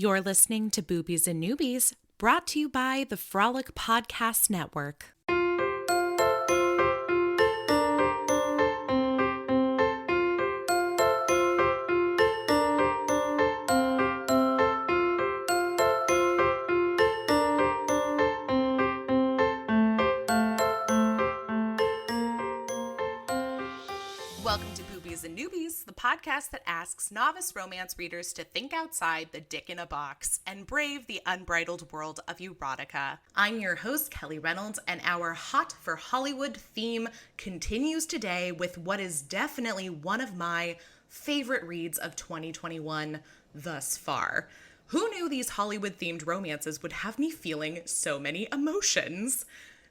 You're listening to Boobies and Newbies, brought to you by the Frolic Podcast Network. Welcome to Boobies and Newbies, the podcast that asks novice romance readers to think outside the dick in a box and brave the unbridled world of erotica. I'm your host, Kelly Reynolds, and our Hot for Hollywood theme continues today with what is definitely one of my favorite reads of 2021 thus far. Who knew these Hollywood-themed romances would have me feeling so many emotions?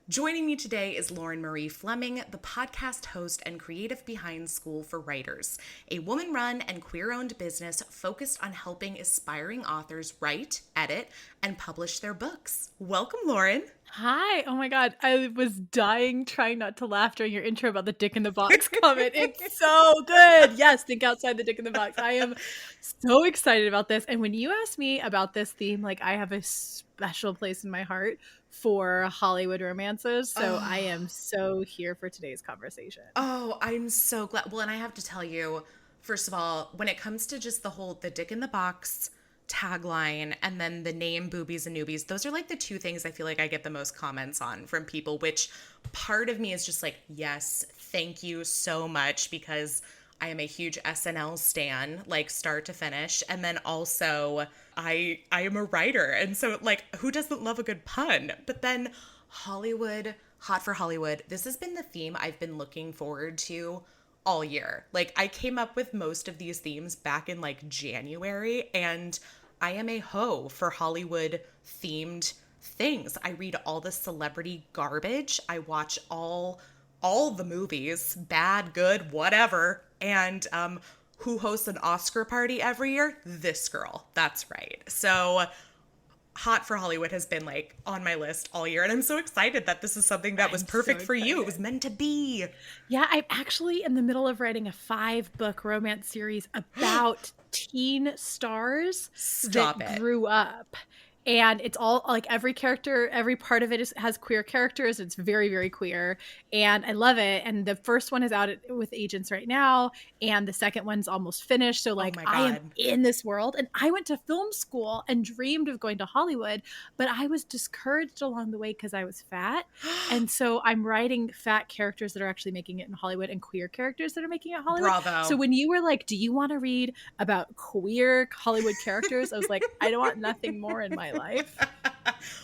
Joining me today is Lauren Marie Fleming, the podcast host and creative behind School for Writers, a woman-run and queer-owned business focused on helping aspiring authors write, edit, and publish their books. Welcome, Lauren. Hi. Oh my God. I was dying trying not to laugh during your intro about the dick in the box comment. It's so good. Yes, think outside the dick in the box. I am so excited about this. And when you asked me about this theme, like, I have a special place in my heart for Hollywood romances. So I am so here for today's conversation. Oh, I'm so glad. Well, and I have to tell you, first of all, when it comes to just the dick in the box tagline and then the name Boobies and Newbies, those are like the two things I feel like I get the most comments on from people, which part of me is just like, yes, thank you so much, because I am a huge SNL stan, like start to finish. And then also I am a writer. And so like, who doesn't love a good pun? But then Hollywood, Hot for Hollywood, this has been the theme I've been looking forward to all year. Like, I came up with most of these themes back in like January, and I am a hoe for Hollywood themed things. I read all the celebrity garbage. I watch all the movies, bad, good, whatever. And who hosts an Oscar party every year? This girl. That's right. So Hot for Hollywood has been like on my list all year, and I'm so excited that this is something that was perfect for you. It was meant to be. Yeah, I'm actually in the middle of writing a 5-book romance series about teen stars that grew up. And it's all like every character, every part of it has queer characters. It's very, very queer. And I love it. And the first one is out with agents right now. And the second one's almost finished. So like, I am in this world. And I went to film school and dreamed of going to Hollywood, but I was discouraged along the way because I was fat. And so I'm writing fat characters that are actually making it in Hollywood and queer characters that are making it in Hollywood. Bravo. So when you were like, do you want to read about queer Hollywood characters? I was like, I don't want nothing more in my life.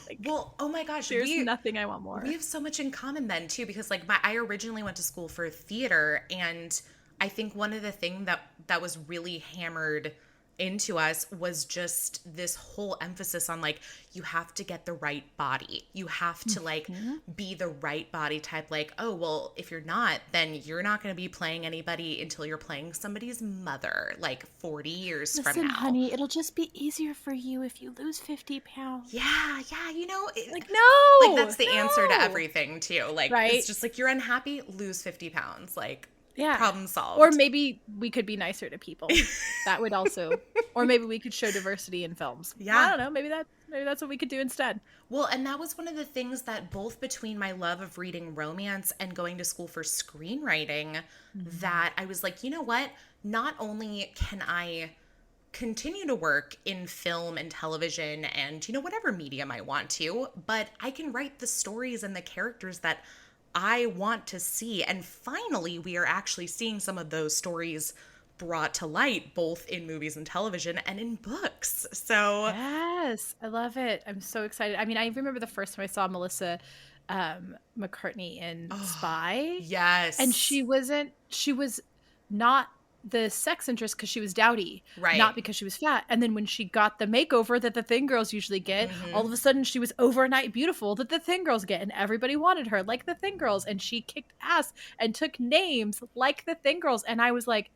Like, well, oh my gosh, there's nothing I want more. We have so much in common then too, because like I originally went to school for theater, and I think one of the things that was really hammered into us was just this whole emphasis on like, you have to get the right body. You have to like be the right body type. Like, oh, well, if you're not, then you're not going to be playing anybody until you're playing somebody's mother, like 40 years from now. Listen, honey, it'll just be easier for you if you lose 50 pounds. Yeah, you know. Like, no. Like, that's the answer to everything, too. Like, right? It's just like, you're unhappy, lose 50 pounds. Like, problem solved. Or maybe we could be nicer to people. That would also, or maybe we could show diversity in films. Yeah. I don't know. Maybe that's what we could do instead. Well, and that was one of the things that both between my love of reading romance and going to school for screenwriting, that I was like, you know what? Not only can I continue to work in film and television and, you know, whatever medium I want to, but I can write the stories and the characters that I want to see. And finally, we are actually seeing some of those stories brought to light, both in movies and television and in books. So yes, I love it. I'm so excited. I mean, I remember the first time I saw Melissa McCartney in Spy. Yes. And she was not the sex interest because she was dowdy, right? Not because she was fat. And then when she got the makeover that the thin girls usually get, all of a sudden she was overnight beautiful that the thin girls get, and everybody wanted her like the thin girls, and she kicked ass and took names like the thin girls. And I was like,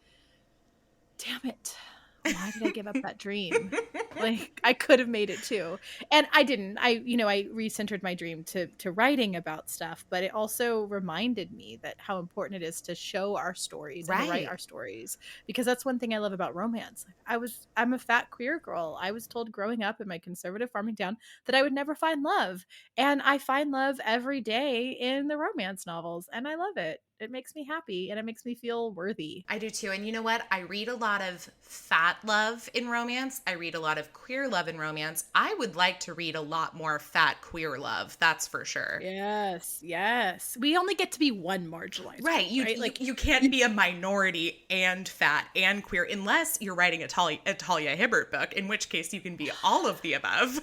damn it, why did I give up that dream? Like, I could have made it too. And I didn't. I recentered my dream to writing about stuff, but it also reminded me that how important it is to show our stories and to write our stories, because that's one thing I love about romance. I'm a fat queer girl. I was told growing up in my conservative farming town that I would never find love. And I find love every day in the romance novels, and I love it. It makes me happy and it makes me feel worthy. I do too. And you know what? I read a lot of fat love in romance. I read a lot of queer love in romance. I would like to read a lot more fat queer love. That's for sure. Yes. Yes. We only get to be one marginalized. Right. You can't be a minority and fat and queer unless you're writing a Talia Hibbert book, in which case you can be all of the above.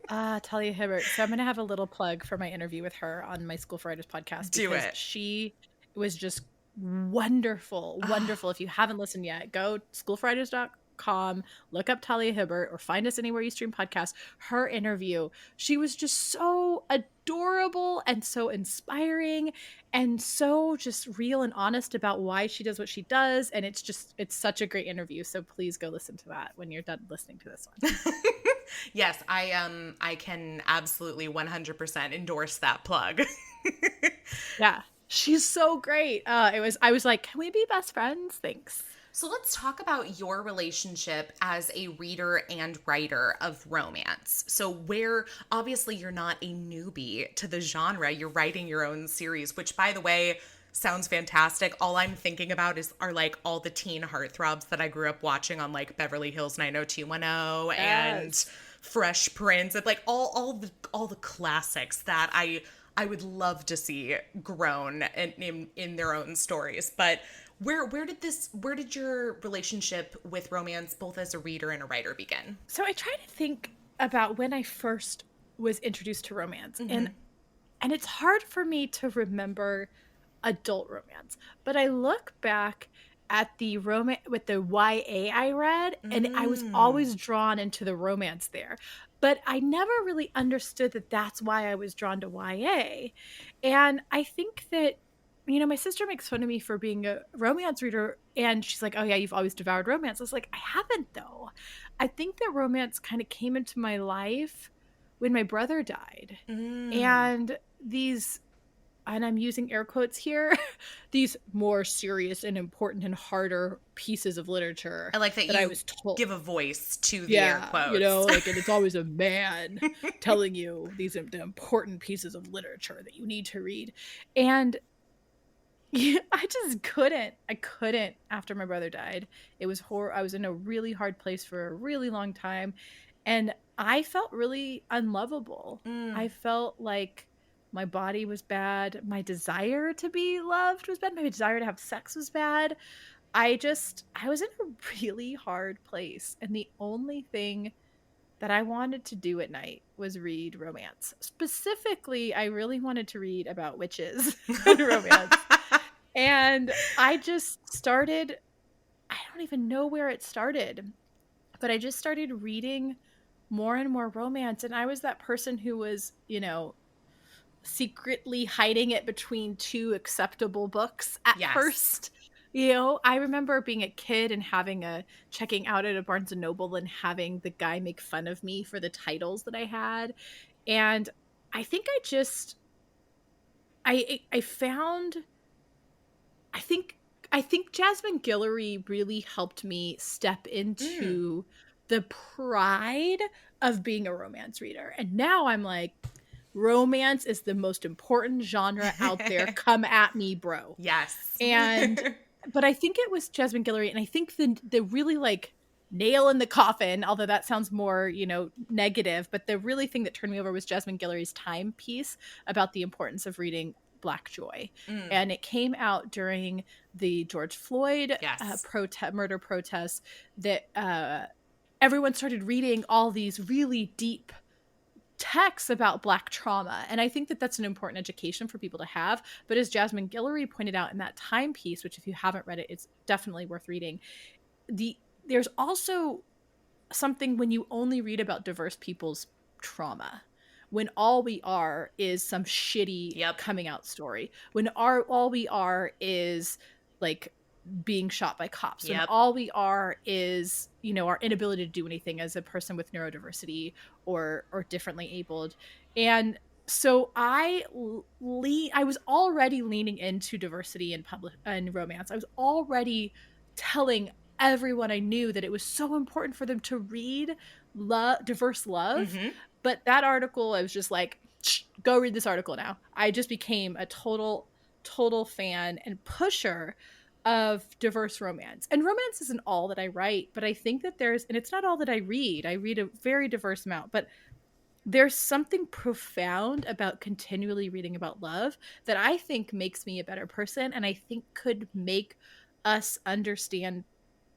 Talia Hibbert. So I'm going to have a little plug for my interview with her on my School for Writers podcast. Do it. She was just wonderful. If you haven't listened yet, go schoolforwriters.com, look up Talia Hibbert, or find us anywhere you stream podcasts. Her interview, she was just so adorable and so inspiring and so just real and honest about why she does what she does. And it's such a great interview. So please go listen to that when you're done listening to this one. Yes, I can absolutely 100% endorse that plug. Yeah. She's so great. I was like, can we be best friends? Thanks. So let's talk about your relationship as a reader and writer of romance. So where, obviously you're not a newbie to the genre, you're writing your own series, which by the way, sounds fantastic. All I'm thinking about are like all the teen heartthrobs that I grew up watching on like Beverly Hills 90210 and Fresh Prince, and like all the classics that I would love to see grown in their own stories. But where did your relationship with romance, both as a reader and a writer, begin? So I try to think about when I first was introduced to romance, and it's hard for me to remember adult romance, but I look back at the romance with the YA I read, and I was always drawn into the romance there. But I never really understood that that's why I was drawn to YA. And I think that, my sister makes fun of me for being a romance reader, and she's like, oh yeah, you've always devoured romance. I was like, I haven't though. I think that romance kind of came into my life when my brother died. And and I'm using air quotes here, these more serious and important and harder pieces of literature. I like that I was told. Give a voice to the air quotes. And it's always a man telling you the important pieces of literature that you need to read. And I just couldn't. I couldn't after my brother died. It was I was in a really hard place for a really long time. And I felt really unlovable. I felt like my body was bad. My desire to be loved was bad. My desire to have sex was bad. I was in a really hard place. And the only thing that I wanted to do at night was read romance. Specifically, I really wanted to read about witches and romance. And I just started, I don't even know where it started, but I just started reading more and more romance. And I was that person who was, secretly hiding it between two acceptable books at first. I remember being a kid and checking out at a Barnes and Noble and having the guy make fun of me for the titles that I had. And I think I think Jasmine Guillory really helped me step into the pride of being a romance reader. And now I'm like, romance is the most important genre out there. Come at me, bro. Yes. But I think it was Jasmine Guillory, and I think the really like nail in the coffin, although that sounds more, negative, but the really thing that turned me over was Jasmine Guillory's Time piece about the importance of reading Black Joy. And it came out during the George Floyd murder protests that everyone started reading all these really deep texts about Black trauma. And I think that that's an important education for people to have. But as Jasmine Guillory pointed out in that Time piece, which if you haven't read it, it's definitely worth reading. There's also something when you only read about diverse people's trauma, when all we are is some shitty coming out story, when all we are is like being shot by cops. Yep. And all we are is, you know, our inability to do anything as a person with neurodiversity or differently abled. And so I was already leaning into diversity in romance. I was already telling everyone I knew that it was so important for them to read diverse love. Mm-hmm. But that article, I was just like, go read this article now. I just became a total fan and pusher of diverse romance. And romance isn't all that I write, but I think that and it's not all that I read. I read a very diverse amount, but there's something profound about continually reading about love that I think makes me a better person, and I think could make us understand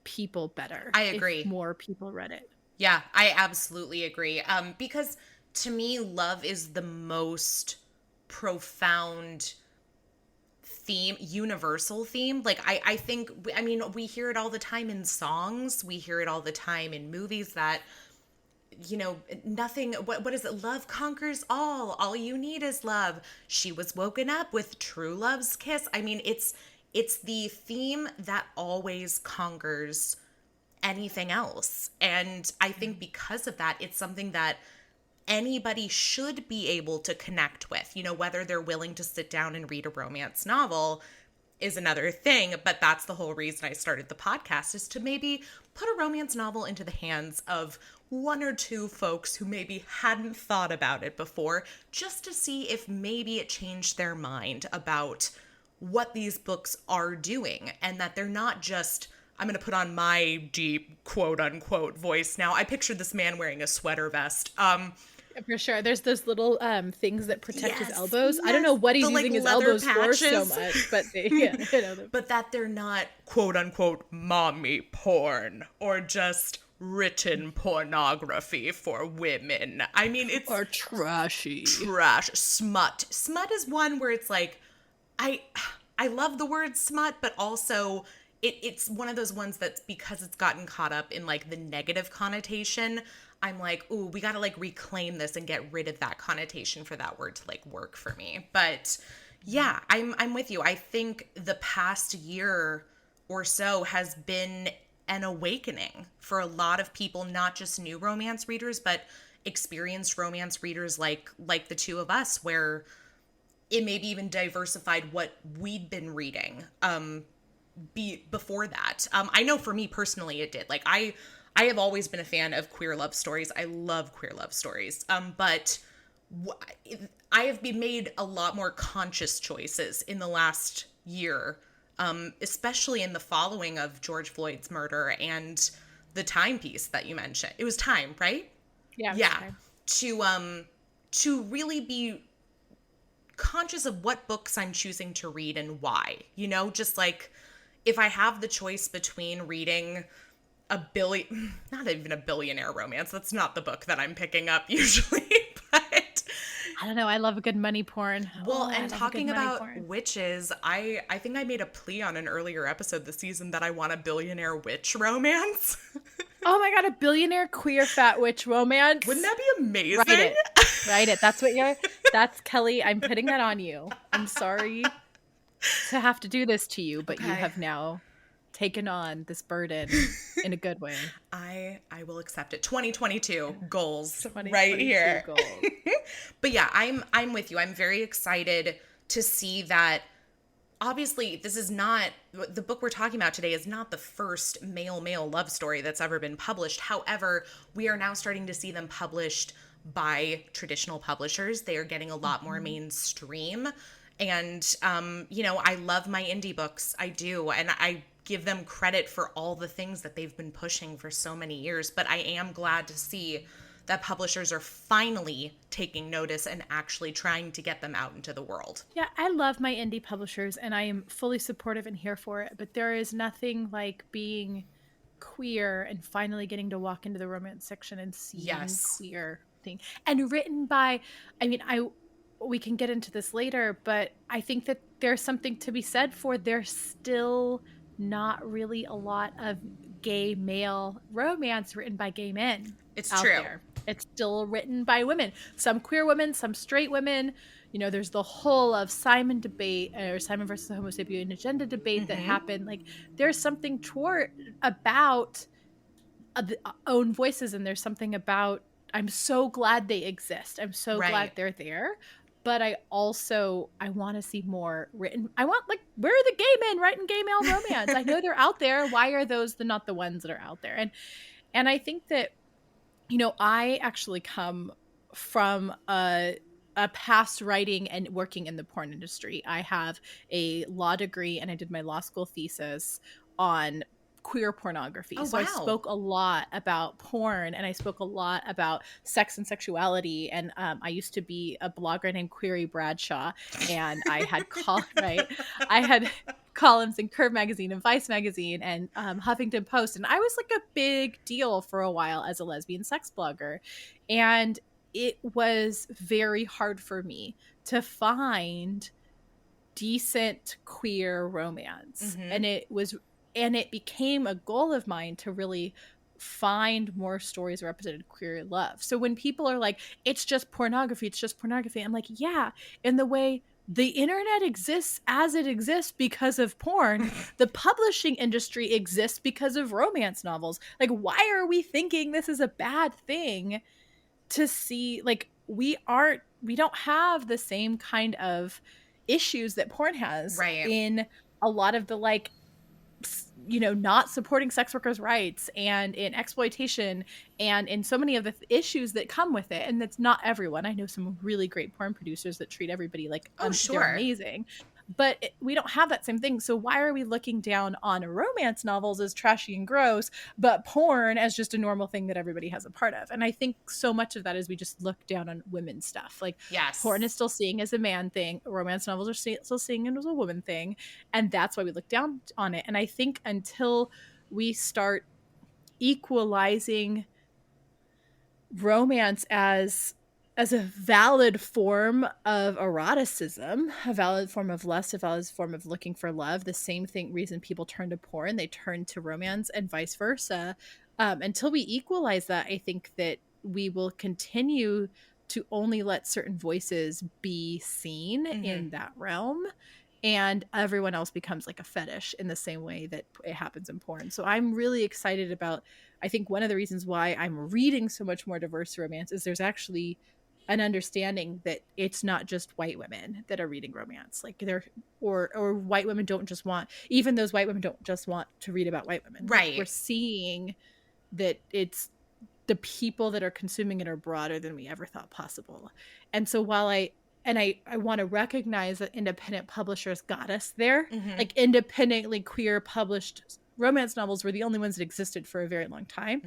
people better. I agree. If more people read it. Yeah, I absolutely agree. Because to me, love is the most profound theme, universal theme. Like, I think, I mean, we hear it all the time in songs. We hear it all the time in movies that, you know, nothing, what is it? Love conquers all. All you need is love. She was woken up with true love's kiss. I mean, it's the theme that always conquers anything else. And I think because of that, it's something that anybody should be able to connect with. You know, whether they're willing to sit down and read a romance novel is another thing, but that's the whole reason I started the podcast, is to maybe put a romance novel into the hands of one or two folks who maybe hadn't thought about it before, just to see if maybe it changed their mind about what these books are doing, and that they're not just, I'm going to put on my deep quote unquote voice now. I pictured this man wearing a sweater vest. For sure. There's those little things that protect his elbows. Yes. I don't know what he's using his elbows patches for so much, but but that they're not quote unquote mommy porn or just written pornography for women. I mean, it's or trashy. Trash. Smut. Smut is one where it's like, I love the word smut, but also it's one of those ones that's, because it's gotten caught up in like the negative connotation, I'm like, ooh, we got to like reclaim this and get rid of that connotation for that word to like work for me. But yeah, I'm with you. I think the past year or so has been an awakening for a lot of people, not just new romance readers, but experienced romance readers like the two of us, where it maybe even diversified what we'd been reading before that. I know for me personally it did. Like I have always been a fan of queer love stories. I love queer love stories. But I have been made a lot more conscious choices in the last year, especially in the following of George Floyd's murder and the timepiece that you mentioned. It was Time, right? Yeah. Time. To really be conscious of what books I'm choosing to read and why. You know, just like if I have the choice between reading not even a billionaire romance. That's not the book that I'm picking up usually, but I don't know. I love a good money porn. Well, and talking about witches, I think I made a plea on an earlier episode this season that I want a billionaire witch romance. Oh my God, a billionaire queer fat witch romance. Wouldn't that be amazing? Write it. That's Kelly. I'm putting that on you. I'm sorry to have to do this to you, but you have now taken on this burden in a good way. I will accept it. 2022 goals right here. Goals. But yeah, I'm with you. I'm very excited to see that. Obviously, this is not, the book we're talking about today is not the first male love story that's ever been published. However, we are now starting to see them published by traditional publishers. They are getting a lot more mainstream. And, you know, I love my indie books. I do. And I give them credit for all the things that they've been pushing for so many years. But I am glad to see that publishers are finally taking notice and actually trying to get them out into the world. Yeah, I love my indie publishers and I am fully supportive and here for it. But there is nothing like being queer and finally getting to walk into the romance section and see queer thing. And written by, we can get into this later, but I think that there's something to be said for there's still not really a lot of gay male romance written by gay men. It's true. There. It's still written by women. Some queer women, some straight women, you know, there's the whole of Simon debate, or Simon versus the Homo sapien agenda debate that happened. Like, there's something about the own voices, and there's something about, I'm so glad they exist. I'm so glad they're there. But I want to see more written. I want, like, where are the gay men writing gay male romance? I know they're out there. Why are those not the ones that are out there? And I think that, you know, I actually come from a past writing and working in the porn industry. I have a law degree, and I did my law school thesis on queer pornography. Oh, so wow. I spoke a lot about porn, and I spoke a lot about sex and sexuality. And I used to be a blogger named Query Bradshaw, and I had I had columns in Curve magazine and Vice magazine and Huffington Post, and I was like a big deal for a while as a lesbian sex blogger. And it was very hard for me to find decent queer romance. And it became a goal of mine to really find more stories that represented queer love. So when people are like, it's just pornography, I'm like, yeah, in the way the internet exists as it exists because of porn, the publishing industry exists because of romance novels. Like, why are we thinking this is a bad thing to see? Like, we don't have the same kind of issues that porn has in a lot of the, like, you know, not supporting sex workers' rights and in exploitation and in so many of the issues that come with it. And that's not everyone. I know some really great porn producers that treat everybody like they're amazing. But we don't have that same thing. So why are we looking down on romance novels as trashy and gross, but porn as just a normal thing that everybody has a part of? And I think so much of that is we just look down on women's stuff. Like, porn is still seen as a man thing. Romance novels are still seen as a woman thing. And that's why we look down on it. And I think until we start equalizing romance as a valid form of eroticism, a valid form of lust, a valid form of looking for love, the same reason people turn to porn, they turn to romance, and vice versa. Until we equalize that, I think that we will continue to only let certain voices be seen in that realm, and everyone else becomes like a fetish in the same way that it happens in porn. So I'm really excited about, I think one of the reasons why I'm reading so much more diverse romance is there's actually an understanding that it's not just white women that are reading romance. Like, or white women don't just want, even those white women don't just want to read about white women. Right. Like, we're seeing that it's the people that are consuming it are broader than we ever thought possible. And so while I want to recognize that independent publishers got us there, like independently queer published romance novels were the only ones that existed for a very long time.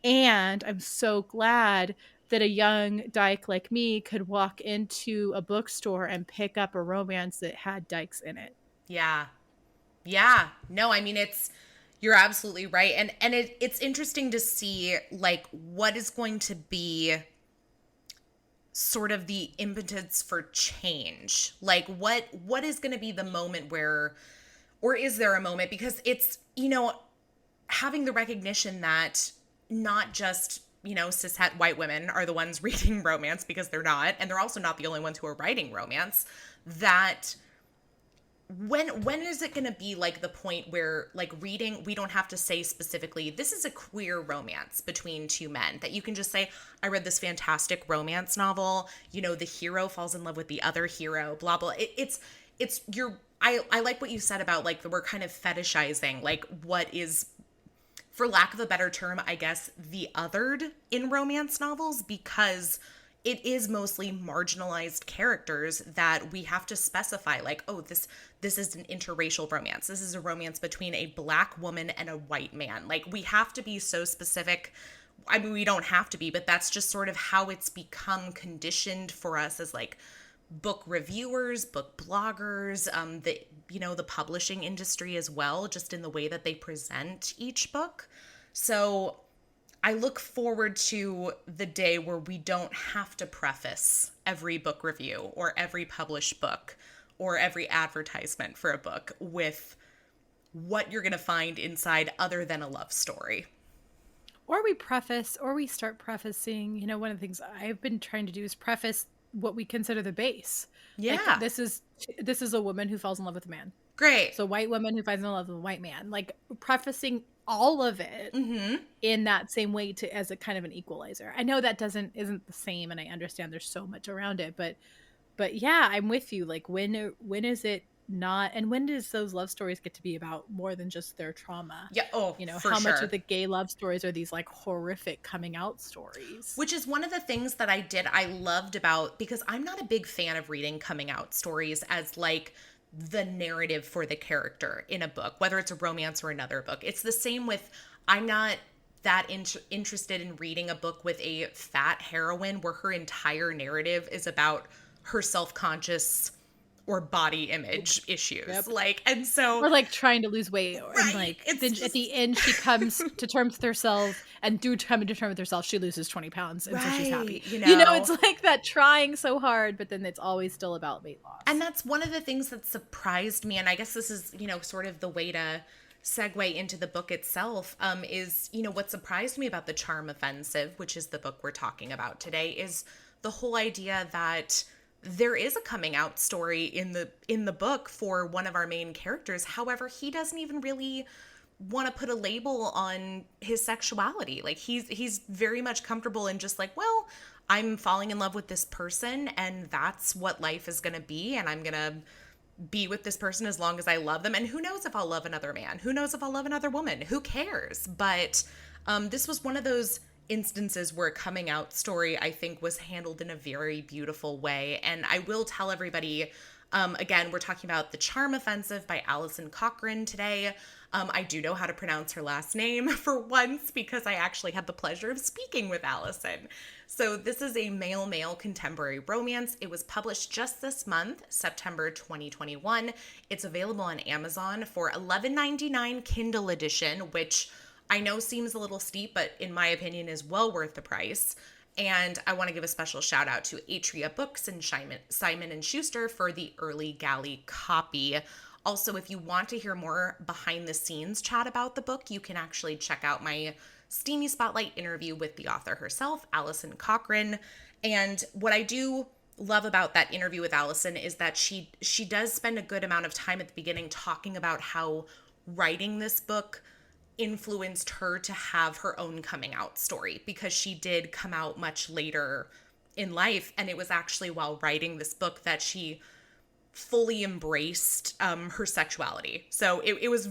And I'm so glad that a young dyke like me could walk into a bookstore and pick up a romance that had dykes in it. Yeah. No, I mean, you're absolutely right. And it's interesting to see, like, what is going to be sort of the impetus for change. Like, what is going to be the moment where, or is there a moment? Because it's, you know, having the recognition that not just, you know, cishet white women are the ones reading romance, because they're not, and they're also not the only ones who are writing romance, that when is it going to be like the point where, like, reading, we don't have to say specifically, this is a queer romance between two men, that you can just say, I read this fantastic romance novel, you know, the hero falls in love with the other hero, blah, blah. I like what you said about, like, we're kind of fetishizing, like, what is, for lack of a better term, I guess, the othered in romance novels, because it is mostly marginalized characters that we have to specify, like, oh, this is an interracial romance. This is a romance between a Black woman and a white man. Like, we have to be so specific. I mean, we don't have to be, but that's just sort of how it's become conditioned for us as, like, book reviewers, book bloggers, the publishing industry as well, just in the way that they present each book. So I look forward to the day where we don't have to preface every book review or every published book or every advertisement for a book with what you're going to find inside other than a love story. Or we preface, or we start prefacing. You know, one of the things I've been trying to do is preface what we consider the base. Yeah. Like, this is a woman who falls in love with a man. Great. So white woman who falls in love with a white man, like prefacing all of it in that same way as a kind of an equalizer. I know that isn't the same, and I understand there's so much around it, but yeah, I'm with you. Like, when is it not, and when does those love stories get to be about more than just their trauma? Yeah. Oh, you know, for how sure. much of the gay love stories are these like horrific coming out stories? Which is one of the things that I loved about, because I'm not a big fan of reading coming out stories as like the narrative for the character in a book, whether it's a romance or another book. It's the same with, I'm not that interested in reading a book with a fat heroine where her entire narrative is about her self-conscious or body image issues. Yep. Like, and so, or like trying to lose weight, or right, and like then at the end she comes to terms with herself, and through coming to terms with herself she loses 20 pounds, and so she's happy. You know, it's like that trying so hard, but then it's always still about weight loss. And that's one of the things that surprised me, and I guess this is, you know, sort of the way to segue into the book itself, is, you know, what surprised me about The Charm Offensive, which is the book we're talking about today, is the whole idea that there is a coming out story in the book for one of our main characters. However, he doesn't even really want to put a label on his sexuality. Like, he's very much comfortable in just like, well, I'm falling in love with this person and that's what life is going to be, and I'm going to be with this person as long as I love them. And who knows if I'll love another man? Who knows if I'll love another woman? Who cares? But this was one of those instances where a coming out story, I think, was handled in a very beautiful way. And I will tell everybody, again, we're talking about The Charm Offensive by Alison Cochrun today. I do know how to pronounce her last name for once, because I actually had the pleasure of speaking with Alison. So this is a male-male contemporary romance. It was published just this month, September 2021. It's available on Amazon for $11.99 Kindle edition, which I know seems a little steep, but in my opinion is well worth the price. And I want to give a special shout out to Atria Books and Simon & Schuster for the early galley copy. Also, if you want to hear more behind the scenes chat about the book, you can actually check out my Steamy Spotlight interview with the author herself, Alison Cochrun. And what I do love about that interview with Alison is that she does spend a good amount of time at the beginning talking about how writing this book influenced her to have her own coming out story, because she did come out much later in life, and it was actually while writing this book that she fully embraced her sexuality. So it was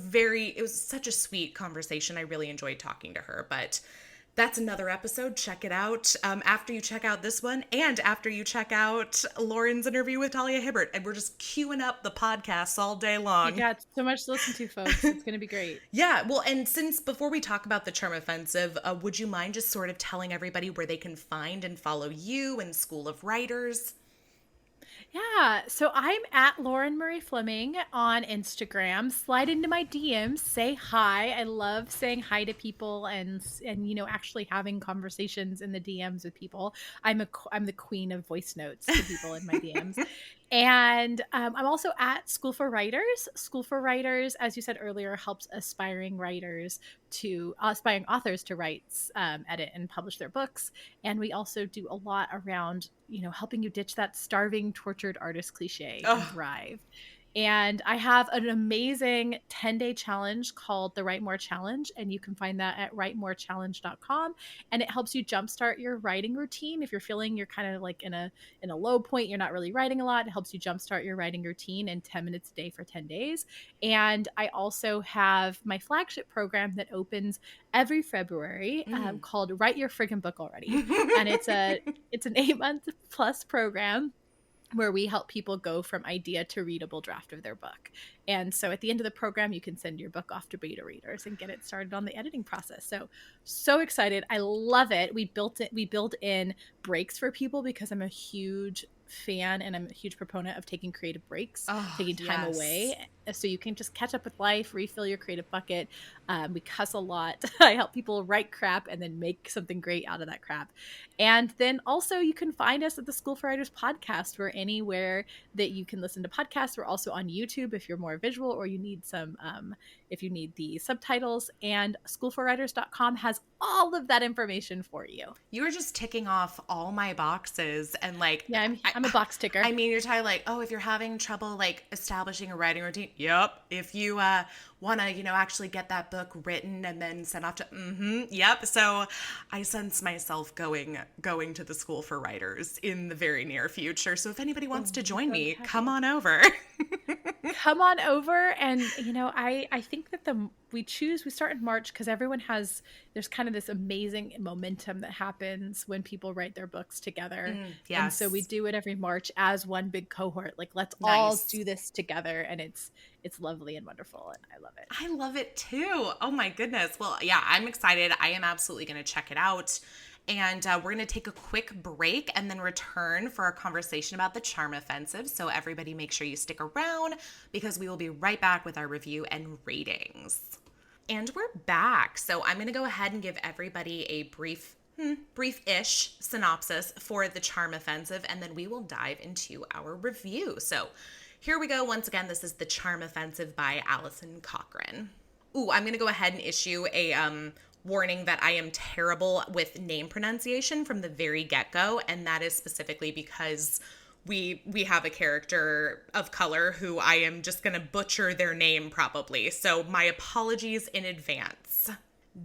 such a sweet conversation. I really enjoyed talking to her, but that's another episode. Check it out after you check out this one, and after you check out Lauren's interview with Talia Hibbert. And we're just queuing up the podcasts all day long. You got so much to listen to, folks. It's going to be great. Yeah. Well, and since before we talk about The Charm Offensive, would you mind just sort of telling everybody where they can find and follow you and School of Writers? Yeah, so I'm at Lauren Marie Fleming on Instagram. Slide into my DMs, say hi. I love saying hi to people and you know, actually having conversations in the DMs with people. I'm the queen of voice notes to people in my DMs. And I'm also at School for Writers. School for Writers, as you said earlier, helps aspiring authors to write, edit, and publish their books. And we also do a lot around, you know, helping you ditch that starving, tortured artist cliche and thrive. And I have an amazing 10-day challenge called the Write More Challenge, and you can find that at writemorechallenge.com. And it helps you jumpstart your writing routine. If you're feeling you're kind of like in a low point, you're not really writing a lot, it helps you jumpstart your writing routine in 10 minutes a day for 10 days. And I also have my flagship program that opens every February called Write Your Friggin' Book Already. And it's an 8-month plus program where we help people go from idea to readable draft of their book. And so at the end of the program, you can send your book off to beta readers and get it started on the editing process. So excited. I love it. We built in breaks for people because I'm a huge fan and I'm a huge proponent of taking creative breaks, taking time away. So you can just catch up with life, refill your creative bucket. We cuss a lot. I help people write crap and then make something great out of that crap. And then also you can find us at the School for Writers podcast. We're anywhere that you can listen to podcasts. We're also on YouTube if you're more visual or you need some, if you need the subtitles. And schoolforwriters.com has all of that information for you. You were just ticking off all my boxes and like, yeah, I'm a box ticker. I mean, you're talking like, oh, if you're having trouble like establishing a writing routine, yep. If you want to, you know, actually get that book written and then sent off to, yep. So I sense myself going to the School for Writers in the very near future. So if anybody wants to join me, come on over. Come on over. And, you know, I think that we start in March because there's kind of this amazing momentum that happens when people write their books together. Yes. And so we do it every March as one big cohort. Like, let's all do this together. And it's lovely and wonderful. And I love it. I love it too. Oh my goodness. Well, yeah, I'm excited. I am absolutely going to check it out. And we're going to take a quick break and then return for our conversation about the Charm Offensive. So everybody make sure you stick around because we will be right back with our review and ratings. And we're back. So I'm going to go ahead and give everybody a brief-ish synopsis for the Charm Offensive, and then we will dive into our review. So here we go. Once again, this is the Charm Offensive by Alison Cochrun. Ooh, I'm going to go ahead and issue a warning that I am terrible with name pronunciation from the very get-go, and that is specifically because we have a character of color who I am just going to butcher their name probably. So my apologies in advance.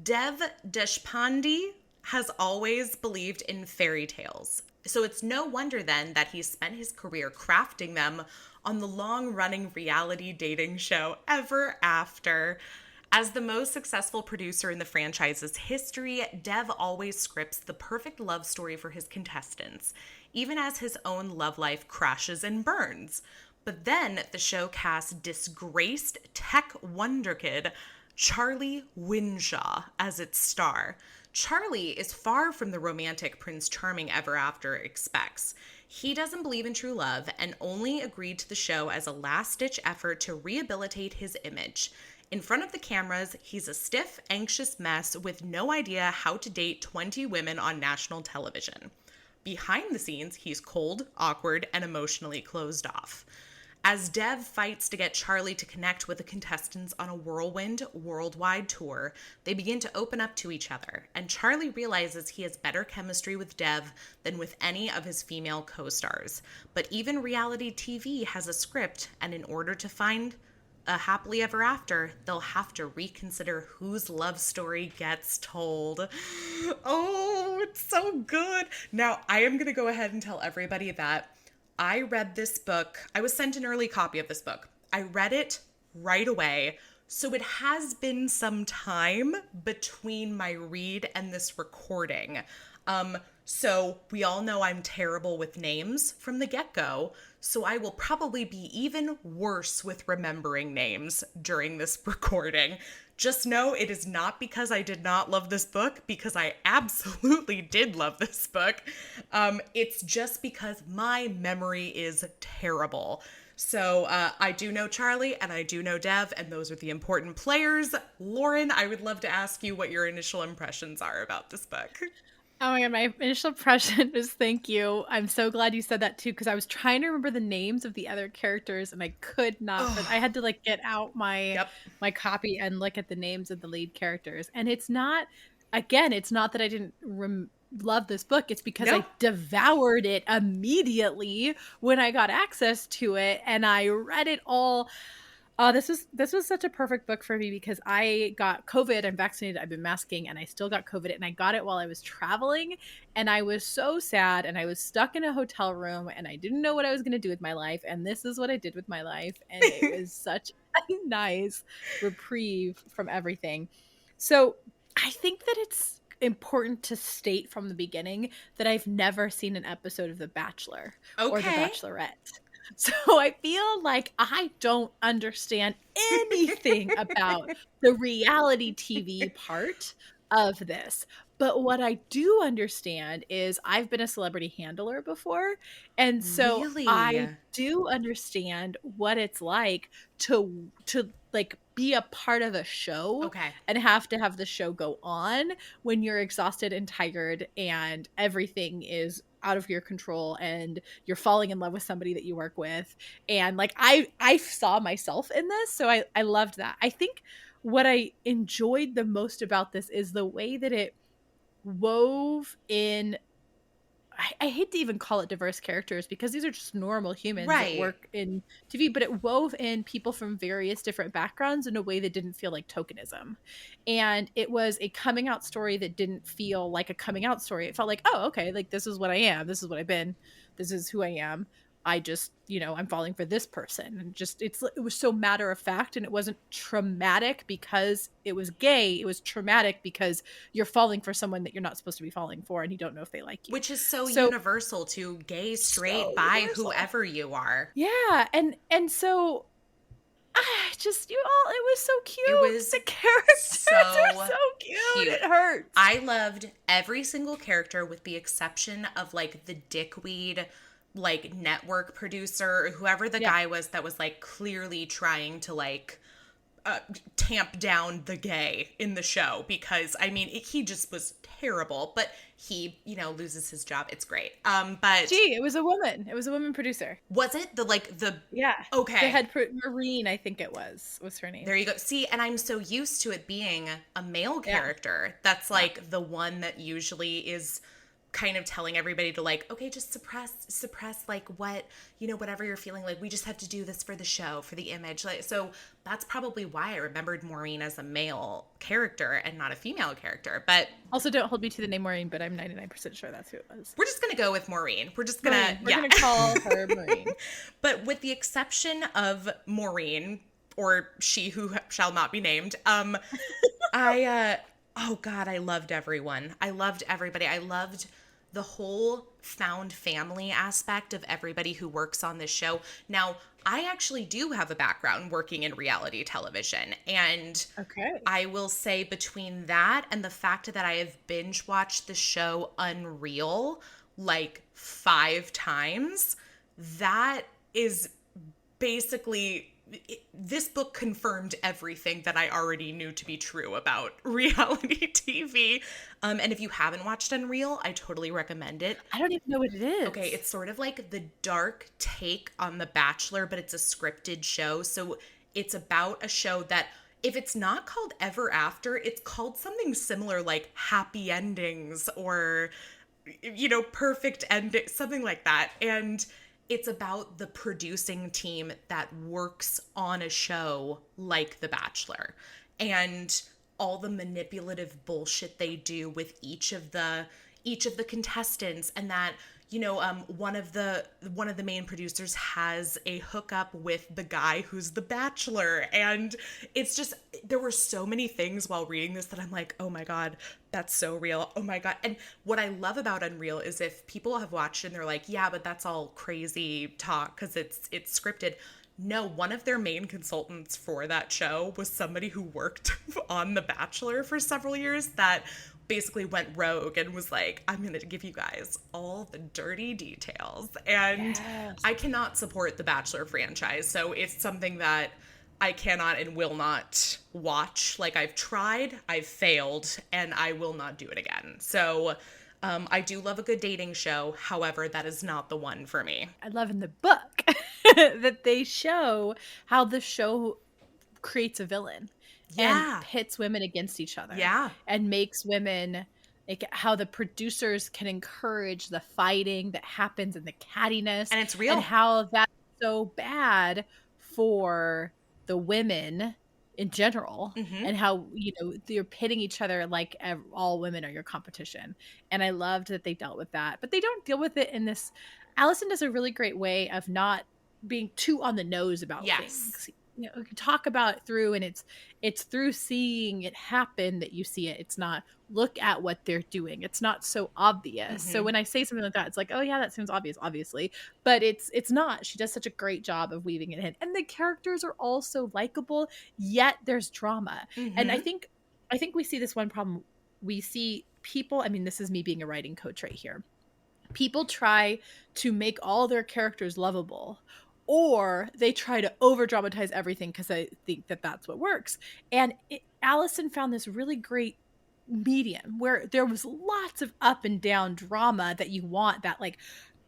Deshpande has always believed in fairy tales. So it's no wonder then that he spent his career crafting them on the long-running reality dating show Ever After. As the most successful producer in the franchise's history, Dev always scripts the perfect love story for his contestants, even as his own love life crashes and burns. But then the show casts disgraced tech wunderkid Charlie Winshaw as its star. Charlie is far from the romantic Prince Charming Ever After expects. He doesn't believe in true love and only agreed to the show as a last-ditch effort to rehabilitate his image. In front of the cameras, he's a stiff, anxious mess with no idea how to date 20 women on national television. Behind the scenes, he's cold, awkward, and emotionally closed off. As Dev fights to get Charlie to connect with the contestants on a whirlwind, worldwide tour, they begin to open up to each other, and Charlie realizes he has better chemistry with Dev than with any of his female co-stars. But even reality TV has a script, and in order to find a happily ever after, they'll have to reconsider whose love story gets told. Oh, it's so good. Now, I am going to go ahead and tell everybody that I read this book. I was sent an early copy of this book. I read it right away. So it has been some time between my read and this recording. So we all know I'm terrible with names from the get-go. So I will probably be even worse with remembering names during this recording. Just know it is not because I did not love this book, because I absolutely did love this book. It's just because my memory is terrible. So I do know Charlie and I do know Dev, and those are the important players. Lauren, I would love to ask you what your initial impressions are about this book. Oh my God, my initial impression is thank you. I'm so glad you said that too, because I was trying to remember the names of the other characters and I could not. But I had to like get out my copy and look at the names of the lead characters. And it's not that I didn't love this book. It's because I devoured it immediately when I got access to it, and I read it all. This was such a perfect book for me because I got COVID. I'm vaccinated. I've been masking, and I still got COVID. And I got it while I was traveling, and I was so sad. And I was stuck in a hotel room, and I didn't know what I was going to do with my life. And this is what I did with my life, and it was such a nice reprieve from everything. So I think that it's important to state from the beginning that I've never seen an episode of The Bachelor or The Bachelorette. So I feel like I don't understand anything about the reality TV part of this. But what I do understand is I've been a celebrity handler before, and so I Really? do understand what it's like to like be a part of a show Okay. and have to have the show go on when you're exhausted and tired and everything is out of your control and you're falling in love with somebody that you work with. And like I saw myself in this, so I loved that. I think what I enjoyed the most about this is the way that it wove in. I hate to even call it diverse characters because these are just normal humans that Right. work in TV, but it wove in people from various different backgrounds in a way that didn't feel like tokenism. And it was a coming out story that didn't feel like a coming out story. It felt like, oh, okay, like this is what I am. This is what I've been. This is who I am. I just, I'm falling for this person. And just, it was so matter of fact. And it wasn't traumatic because it was gay. It was traumatic because you're falling for someone that you're not supposed to be falling for and you don't know if they like you. Which is so universal to gay, straight, so bi, universal. whoever you are. Yeah. And so I just, it was so cute. It was the characters are so cute. It hurts. I loved every single character with the exception of like the dickweed like network producer or whoever the guy was that was like clearly trying to like tamp down the gay in the show, because I mean he just was terrible, but he loses his job. It's great. But it was a woman producer. Was it the okay, the head Maureen, I think it was her name. There you go. See, and I'm so used to it being a male character that's like the one that usually is kind of telling everybody to like, okay, just suppress like what, whatever you're feeling, like we just have to do this for the show, for the image. Like, so that's probably why I remembered Maureen as a male character and not a female character. But also, don't hold me to the name Maureen, but I'm 99% sure that's who it was. We're just going to go with Maureen. We're going to call her Maureen. But with the exception of Maureen, or she who shall not be named, oh God, I loved everyone. I loved everybody. I loved the whole found family aspect of everybody who works on this show. Now, I actually do have a background working in reality television. And I will say between that and the fact that I have binge watched the show Unreal like 5 times, that is basically... this book confirmed everything that I already knew to be true about reality TV. And if you haven't watched Unreal, I totally recommend it. I don't even know what it is. Okay, it's sort of like the dark take on The Bachelor, but it's a scripted show. So it's about a show that, if it's not called Ever After, it's called something similar like Happy Endings or, Perfect Ending, something like that. And it's about the producing team that works on a show like The Bachelor and all the manipulative bullshit they do with each of the contestants, and that one of the main producers has a hookup with the guy who's the bachelor. And it's just, there were so many things while reading this that I'm like, oh my God, that's so real. Oh my God. And what I love about Unreal is if people have watched it and they're like, yeah, but that's all crazy talk because it's scripted. No, one of their main consultants for that show was somebody who worked on The Bachelor for several years that basically went rogue and was like, I'm going to give you guys all the dirty details. And I cannot support the Bachelor franchise. So it's something that I cannot and will not watch. Like, I've tried, I've failed, and I will not do it again. So I do love a good dating show. However, that is not the one for me. I love in the book that they show how the show creates a villain. And pits women against each other. Yeah. And makes women, like, how the producers can encourage the fighting that happens and the cattiness. And it's real. And how that's so bad for the women in general. Mm-hmm. And how, they're pitting each other like all women are your competition. And I loved that they dealt with that. But they don't deal with it in this. Alison does a really great way of not being too on the nose about things. We can talk about it through, and it's through seeing it happen that you see it. It's not look at what they're doing. It's not so obvious. Mm-hmm. So when I say something like that, it's like, oh yeah, that seems obvious, obviously, but it's not. She does such a great job of weaving it in, and the characters are all so likable. Yet there's drama, mm-hmm. and I think we see this one problem. We see people, I mean, this is me being a writing coach right here. People try to make all their characters lovable, or they try to over dramatize everything because I think that that's what works. And Alison found this really great medium where there was lots of up and down drama that you want, that like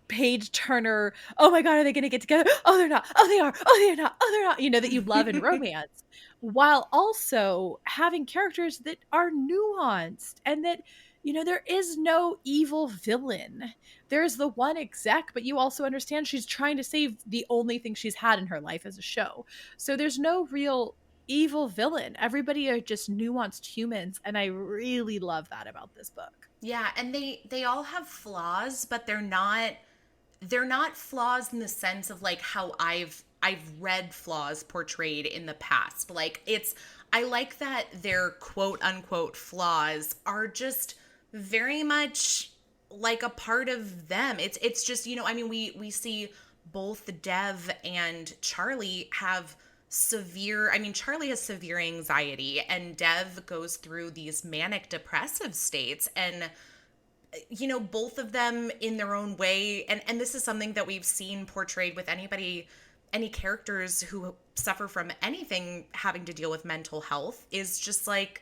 page turner, oh my god, are they going to get together? Oh, they're not. Oh, they are. Oh, they're not. Oh, they're not. You know, that you love in romance, while also having characters that are nuanced and that, you know, there is no evil villain. There's the one exec, but you also understand she's trying to save the only thing she's had in her life as a show. So there's no real evil villain. Everybody are just nuanced humans, and I really love that about this book. Yeah, and they all have flaws, but they're not flaws in the sense of like how I've read flaws portrayed in the past. Like I like that their quote unquote flaws are just very much like a part of them. It's just, you know, I mean, we see both Dev and Charlie have severe, I mean, Charlie has severe anxiety and Dev goes through these manic depressive states, and you know, both of them in their own way. And this is something that we've seen portrayed with any characters who suffer from anything having to deal with mental health, is just like,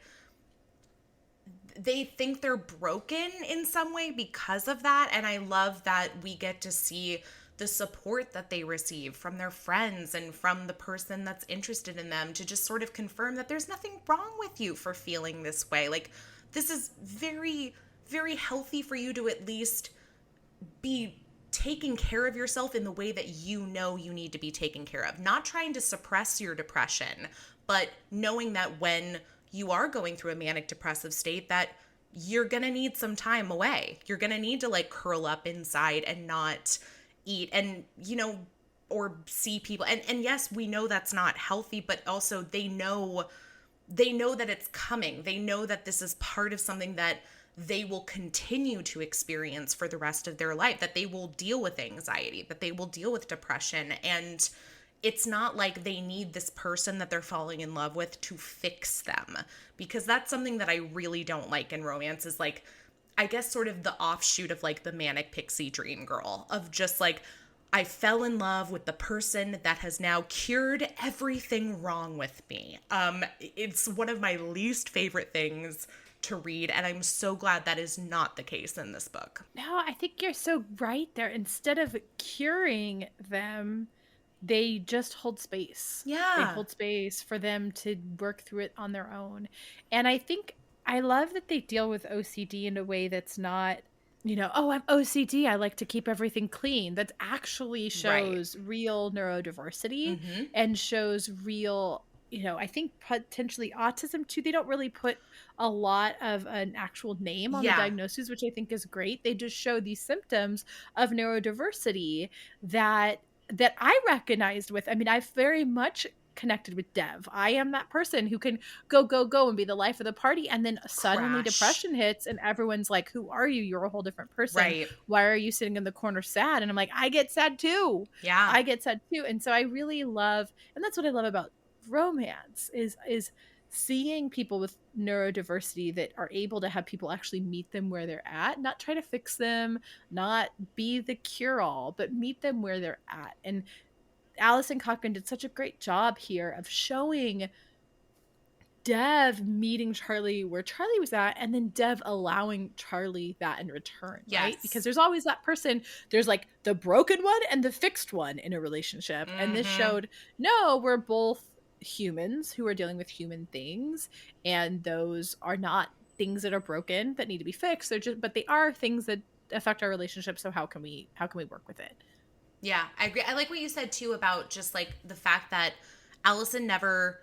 they think they're broken in some way because of that. And I love that we get to see the support that they receive from their friends and from the person that's interested in them to just sort of confirm that there's nothing wrong with you for feeling this way. Like, this is very, very healthy for you to at least be taking care of yourself in the way that you know you need to be taken care of. Not trying to suppress your depression, but knowing that when you are going through a manic depressive state, that you're going to need some time away. You're going to need to like curl up inside and not eat and, you know, or see people. And yes, we know that's not healthy, but also they know that it's coming. They know that this is part of something that they will continue to experience for the rest of their life, that they will deal with anxiety, that they will deal with depression. And it's not like they need this person that they're falling in love with to fix them, because that's something that I really don't like in romance, is like, I guess sort of the offshoot of like the manic pixie dream girl, of just like, I fell in love with the person that has now cured everything wrong with me. It's one of my least favorite things to read, and I'm so glad that is not the case in this book. No, I think you're so right there. Instead of curing them, they just hold space. Yeah. They hold space for them to work through it on their own. And I think I love that they deal with OCD in a way that's not, you know, oh, I'm OCD, I like to keep everything clean. That actually shows real neurodiversity and shows real, you know, I think potentially autism too. They don't really put a lot of an actual name on the diagnosis, which I think is great. They just show these symptoms of neurodiversity that I recognized with. I mean, I've very much connected with Dev. I am that person who can go and be the life of the party, and then suddenly depression hits and everyone's like, who are you? You're a whole different person. Right. Why are you sitting in the corner sad? And I'm like, I get sad too. Yeah. I get sad too. And so I really love, and that's what I love about romance is seeing people with neurodiversity that are able to have people actually meet them where they're at, not try to fix them, not be the cure-all, but meet them where they're at. And Alison Cochrun did such a great job here of showing Dev meeting Charlie where Charlie was at, and then Dev allowing Charlie that in return, right? Because there's always that person, there's like the broken one and the fixed one in a relationship. And this showed, no, we're both humans who are dealing with human things, and those are not things that are broken that need to be fixed. They're just, but they are things that affect our relationship. So how can we work with it? Yeah, I agree. I like what you said too about just like the fact that Alison never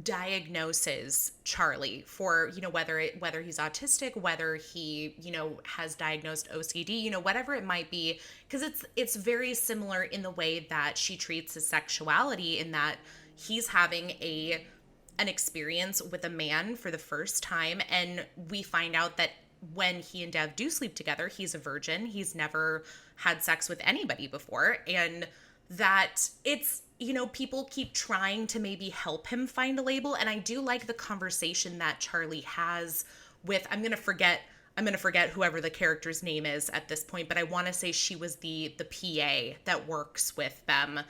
diagnoses Charlie for, you know, whether he's autistic, whether he, you know, has diagnosed OCD, you know, whatever it might be, because it's very similar in the way that she treats his sexuality, in that he's having an experience with a man for the first time, and we find out that when he and Dev do sleep together, he's a virgin. He's never had sex with anybody before, and that it's, you know, people keep trying to maybe help him find a label. And I do like the conversation that Charlie has with, I'm going to forget I'm going to forget whoever the character's name is at this point, but I want to say she was the PA that works with them,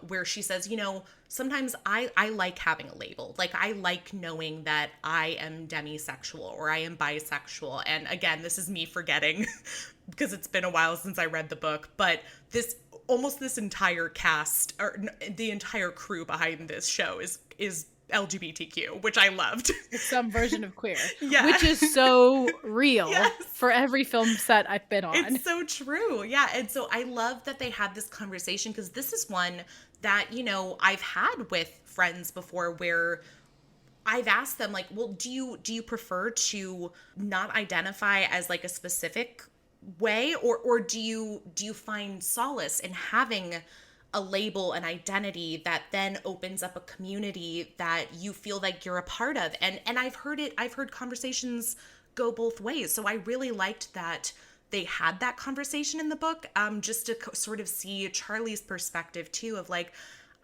where she says, you know, sometimes I like having a label. Like, I like knowing that I am demisexual or I am bisexual. And again, this is me forgetting because it's been a while since I read the book, but this entire cast, or the entire crew behind this show is LGBTQ, which I loved. Some version of queer. Yeah. Which is so real for every film set I've been on. It's so true. Yeah. And so I love that they had this conversation, because this is one that, you know, I've had with friends before where I've asked them, like, well, do you prefer to not identify as like a specific way, or do you find solace in having a label, an identity that then opens up a community that you feel like you're a part of? And I've heard conversations go both ways. So I really liked that they had that conversation in the book, just to sort of see Charlie's perspective too, of like,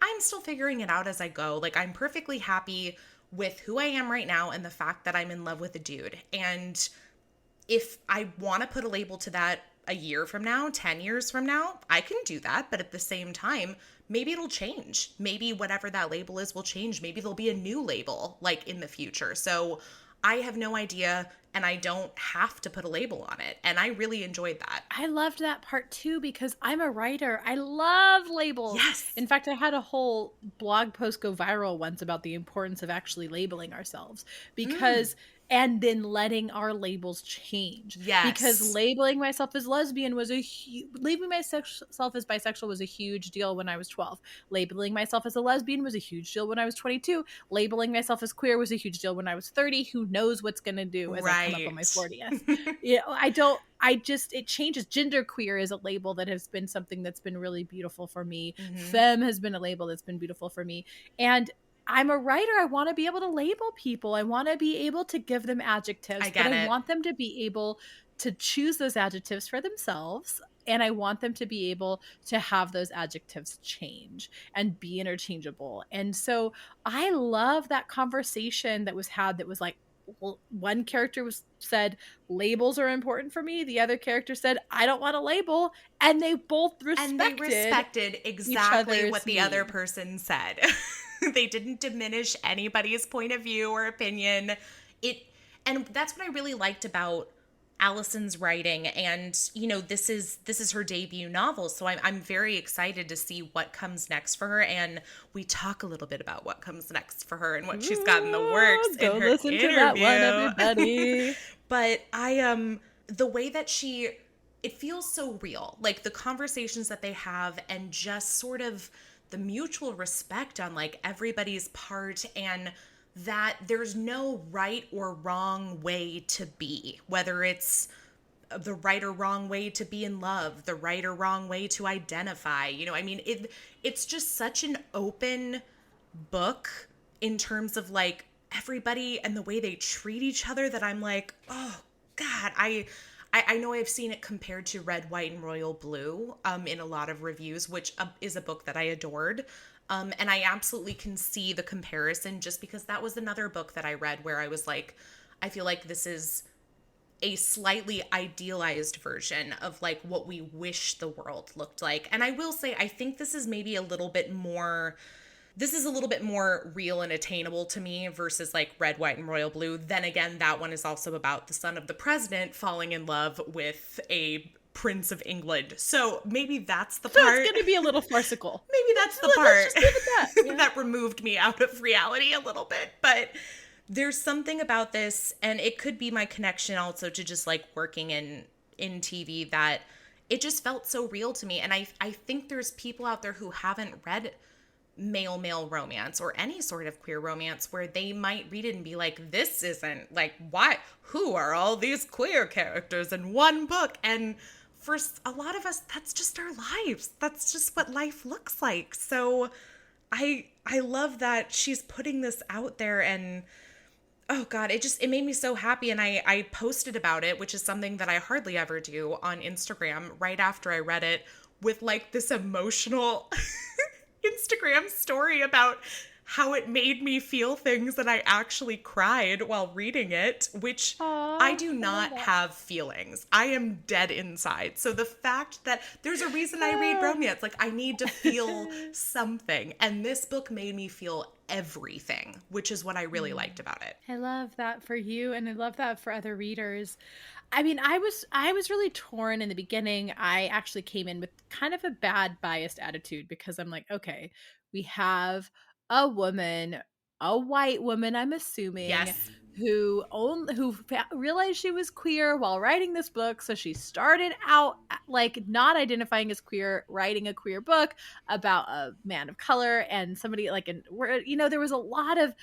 I'm still figuring it out as I go. Like, I'm perfectly happy with who I am right now and the fact that I'm in love with a dude. And if I want to put a label to that a year from now, 10 years from now, I can do that. But at the same time, maybe it'll change. Maybe whatever that label is will change. Maybe there'll be a new label like in the future. So I have no idea, and I don't have to put a label on it. And I really enjoyed that. I loved that part too, because I'm a writer. I love labels. Yes. In fact, I had a whole blog post go viral once about the importance of actually labeling ourselves, because and then letting our labels change. Yes. Because labeling myself as lesbian was labeling myself as bisexual was a huge deal when I was 12. Labeling myself as a lesbian was a huge deal when I was 22. Labeling myself as queer was a huge deal when I was 30. Who knows what's going to do as I come up on my 40th. It changes. Genderqueer is a label that has been something that's been really beautiful for me. Femme has been a label that's been beautiful for me. And I'm a writer. I want to be able to label people. I want to be able to give them adjectives, I want them to be able to choose those adjectives for themselves. And I want them to be able to have those adjectives change and be interchangeable. And so I love that conversation that was had, that was like, one character said labels are important for me. The other character said, I don't want a label. And they both respected exactly what the other person said. They didn't diminish anybody's point of view or opinion. And that's what I really liked about Alison's writing. And, you know, this is her debut novel. So I'm very excited to see what comes next for her. And we talk a little bit about what comes next for her and what she's got in the works in her listen interview. To that one, everybody. But the way that it feels so real. Like, the conversations that they have, and just sort of the mutual respect on like everybody's part, and that there's no right or wrong way to be, whether it's the right or wrong way to be in love, the right or wrong way to identify, you know, I mean, it's just such an open book in terms of like everybody and the way they treat each other, that I'm like, oh God, I know I've seen it compared to Red, White, and Royal Blue in a lot of reviews, which is a book that I adored. And I absolutely can see the comparison, just because that was another book that I read where I was like, I feel like this is a slightly idealized version of like what we wish the world looked like. And I will say, I think this is maybe a little bit more real and attainable to me versus like Red, White, and Royal Blue. Then again, that one is also about the son of the president falling in love with a Prince of England. So maybe that's the part. So it's going to be a little farcical. Maybe that's the part that. That removed me out of reality a little bit. But there's something about this, and it could be my connection also to just like working in TV, that it just felt so real to me. And I think there's people out there who haven't read male romance or any sort of queer romance, where they might read it and be like, this isn't like, why, who are all these queer characters in one book? And for a lot of us, that's just our lives. That's just what life looks like. So I love that she's putting this out there, and oh God, it made me so happy. And I posted about it, which is something that I hardly ever do, on Instagram right after I read it, with like this emotional Instagram story about how it made me feel things that I actually cried while reading it, which I do not have feelings. I am dead inside. So the fact that there's a reason I read romance, like I need to feel something. And this book made me feel everything, which is what I really liked about it. I love that for you, and I love that for other readers. I mean, I was really torn in the beginning. I actually came in with kind of a bad biased attitude because I'm like, okay, we have a woman, a white woman, I'm assuming, Yes. who realized she was queer while writing this book. So she started out like not identifying as queer, writing a queer book about a man of color and somebody like, there was a lot of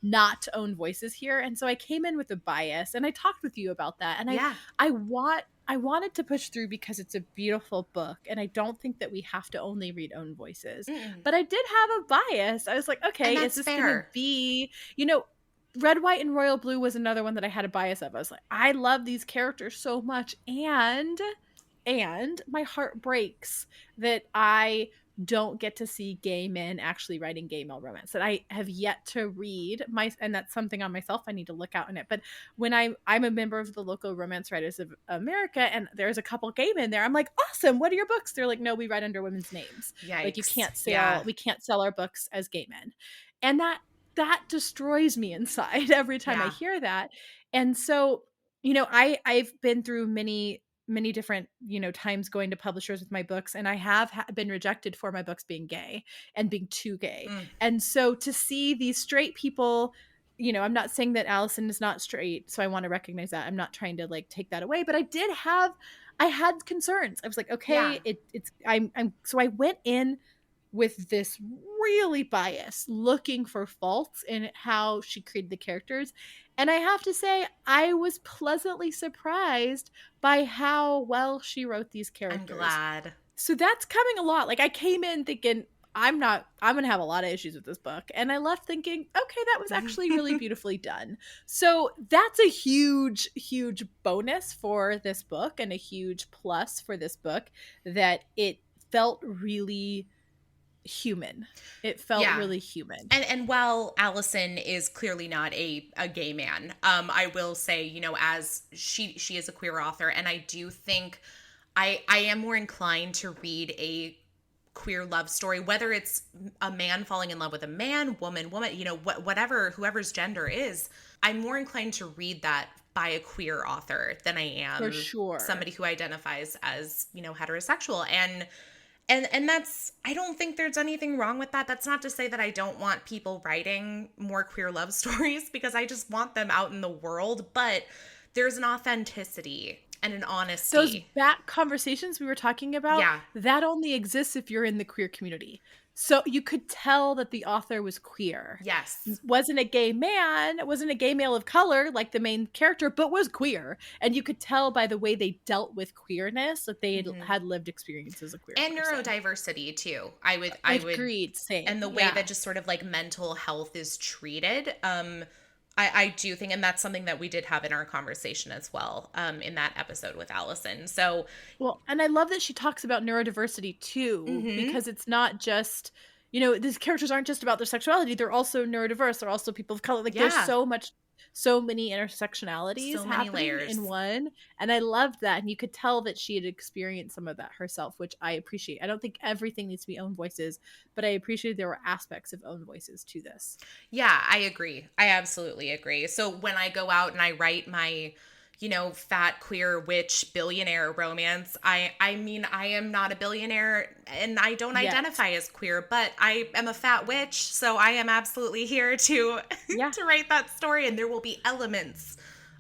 not own voices here. And so I came in with a bias, and I talked with you about that. And I wanted to push through because it's a beautiful book, and I don't think that we have to only read own voices. But I did have a bias. I was like, okay, is this going to be, Red, White, and Royal Blue was another one that I had a bias of. I was like, I love these characters so much, and my heart breaks that I don't get to see gay men actually writing gay male romance, that I have yet to read and that's something on myself I need to look out in it. But when I'm a member of the local Romance Writers of America, and there's a couple gay men there, I'm like, awesome, what are your books? They're like, no, we write under women's names. Yikes. Like, you can't sell, we can't sell our books as gay men. And that destroys me inside every time I hear that. And so, I've been through many different, times going to publishers with my books, and I have been rejected for my books being gay and being too gay. And so to see these straight people, I'm not saying that Alison is not straight, so I want to recognize that. I'm not trying to like take that away, but I had concerns. I was like, okay, so I went in with this really bias, looking for faults in how she created the characters. And I have to say, I was pleasantly surprised by how well she wrote these characters. I'm glad. So that's coming a lot. Like, I came in thinking, I'm going to have a lot of issues with this book. And I left thinking, okay, that was actually really beautifully done. So that's a huge, huge bonus for this book, and a huge plus for this book, that it felt really human. It felt really human. And while Alison is clearly not a gay man, I will say, as she is a queer author, and I do think I am more inclined to read a queer love story, whether it's a man falling in love with a man, woman, whatever, whoever's gender is. I'm more inclined to read that by a queer author than I am for sure somebody who identifies as, heterosexual. And that's, I don't think there's anything wrong with that. That's not to say that I don't want people writing more queer love stories, because I just want them out in the world. But there's an authenticity and an honesty. Those back conversations we were talking about, that only exists if you're in the queer community. So you could tell that the author was queer. Yes. Wasn't a gay man, wasn't a gay male of color like the main character, but was queer. And you could tell by the way they dealt with queerness that they had lived experience as a queer and person. Neurodiversity too. I would agreed. Same. And the way that just sort of like mental health is treated. I do think, and that's something that we did have in our conversation as well, in that episode with Alison. So, well, and I love that she talks about neurodiversity too, because it's not just, these characters aren't just about their sexuality. They're also neurodiverse. They're also people of color. Like, there's so many intersectionalities happening layers in one. And I loved that. And you could tell that she had experienced some of that herself, which I appreciate. I don't think everything needs to be own voices, but I appreciated there were aspects of own voices to this. Yeah, I agree. I absolutely agree. So when I go out and I write my, fat queer witch billionaire romance, I mean, I am not a billionaire and I don't identify as queer, but I am a fat witch. So I am absolutely here to, to write that story. And there will be elements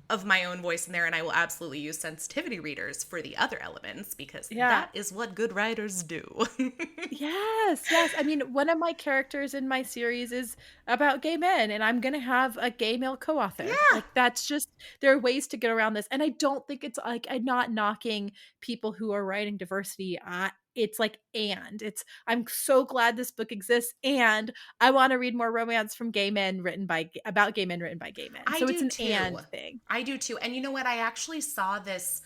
of my own voice in there, and I will absolutely use sensitivity readers for the other elements, because that is what good writers do. Yes. I mean, one of my characters in my series is about gay men, and I'm gonna have a gay male co-author. Like, that's just, there are ways to get around this, and I don't think it's like, I'm not knocking people who are writing diversity. It's like, I'm so glad this book exists, and I want to read more romance from gay men about gay men written by gay men. So it's an and thing. I do too. And you know what? I actually saw this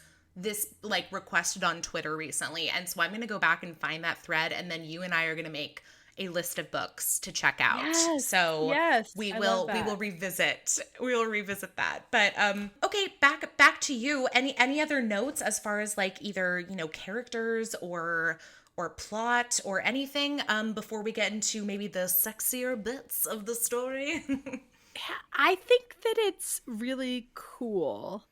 like requested on Twitter recently. And so I'm going to go back and find that thread, and then you and I are going to make a list of books to check out. Yes. So Yes. we I will love that. revisit that. But okay, back to you. Any other notes as far as like either, characters or plot or anything before we get into maybe the sexier bits of the story? I think that it's really cool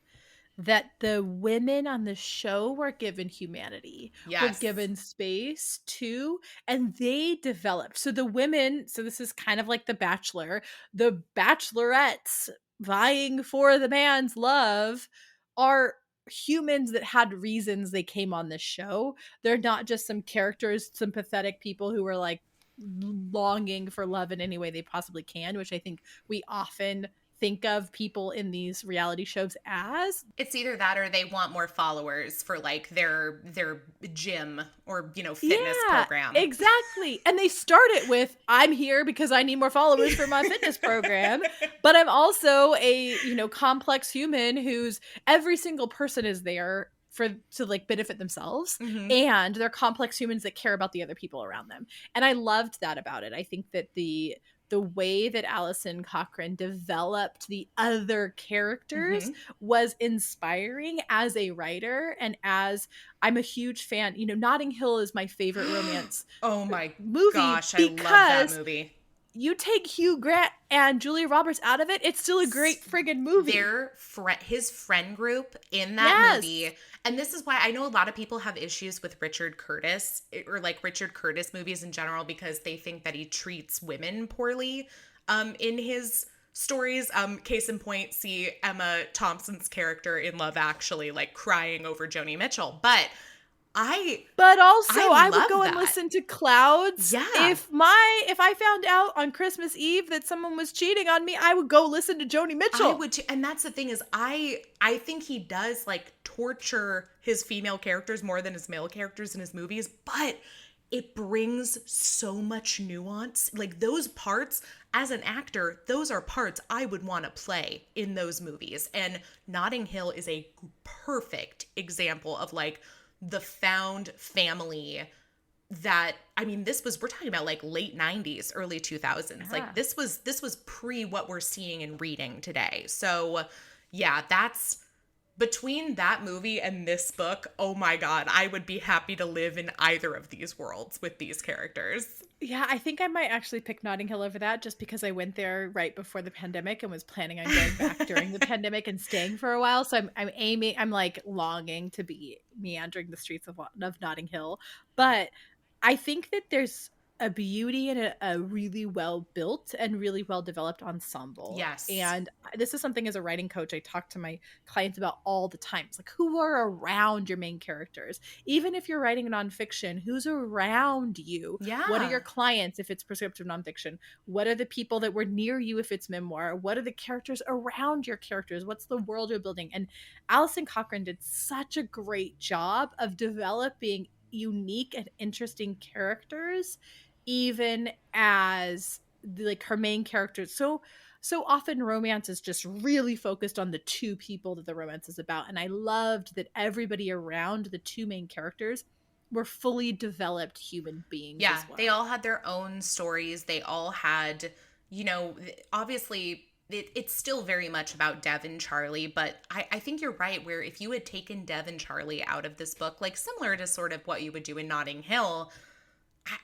that the women on the show were given humanity, were Yes. given space too, and they developed. So the women, so this is kind of like The Bachelor, the bachelorettes vying for the man's love are humans that had reasons they came on this show. They're not just some characters, some pathetic people who were like longing for love in any way they possibly can, which I think we often think of people in these reality shows as. It's either that or they want more followers for like their gym or fitness program. Exactly. And they start it with, I'm here because I need more followers for my fitness program, but I'm also a complex human whose every single person is there to like benefit themselves, and they're complex humans that care about the other people around them. And I loved that about it. I think that the way that Alison Cochrun developed the other characters was inspiring as a writer, and as I'm a huge fan. Notting Hill is my favorite romance movie. Gosh, I love that movie. You take Hugh Grant and Julia Roberts out of it, it's still a great friggin' movie. His friend group in that movie. And this is why I know a lot of people have issues with Richard Curtis, or like Richard Curtis movies in general, because they think that he treats women poorly in his stories. Case in point, see Emma Thompson's character in Love Actually, like crying over Joni Mitchell. But I would go and listen to Clouds. Yeah. If I found out on Christmas Eve that someone was cheating on me, I would go listen to Joni Mitchell. I would too. And that's the thing is I think he does like torture his female characters more than his male characters in his movies, but it brings so much nuance. Like those parts, as an actor, those are parts I would want to play in those movies. And Notting Hill is a perfect example of like the found family that, I mean, we're talking about like late 90s, early 2000s. Yeah. Like this was pre what we're seeing and reading today. So yeah, that's between that movie and this book. Oh my God, I would be happy to live in either of these worlds with these characters. Yeah, I think I might actually pick Notting Hill over that, just because I went there right before the pandemic and was planning on going back during the pandemic and staying for a while. So I'm like longing to be meandering the streets of Notting Hill. But I think that there's a beauty in a really well built and really well developed ensemble. Yes. And this is something as a writing coach I talk to my clients about all the time. It's like, who are around your main characters? Even if you're writing nonfiction, who's around you? Yeah. What are your clients if it's prescriptive nonfiction? What are the people that were near you if it's memoir? What are the characters around your characters? What's the world you're building? And Alison Cochrun did such a great job of developing unique and interesting characters, even as like her main characters. So often romance is just really focused on the two people that the romance is about, and I loved that everybody around the two main characters were fully developed human beings. Yeah, as well. They all had their own stories. They all had, obviously it's still very much about Dev and Charlie, but I think you're right, where if you had taken Dev and Charlie out of this book, like similar to sort of what you would do in Notting Hill,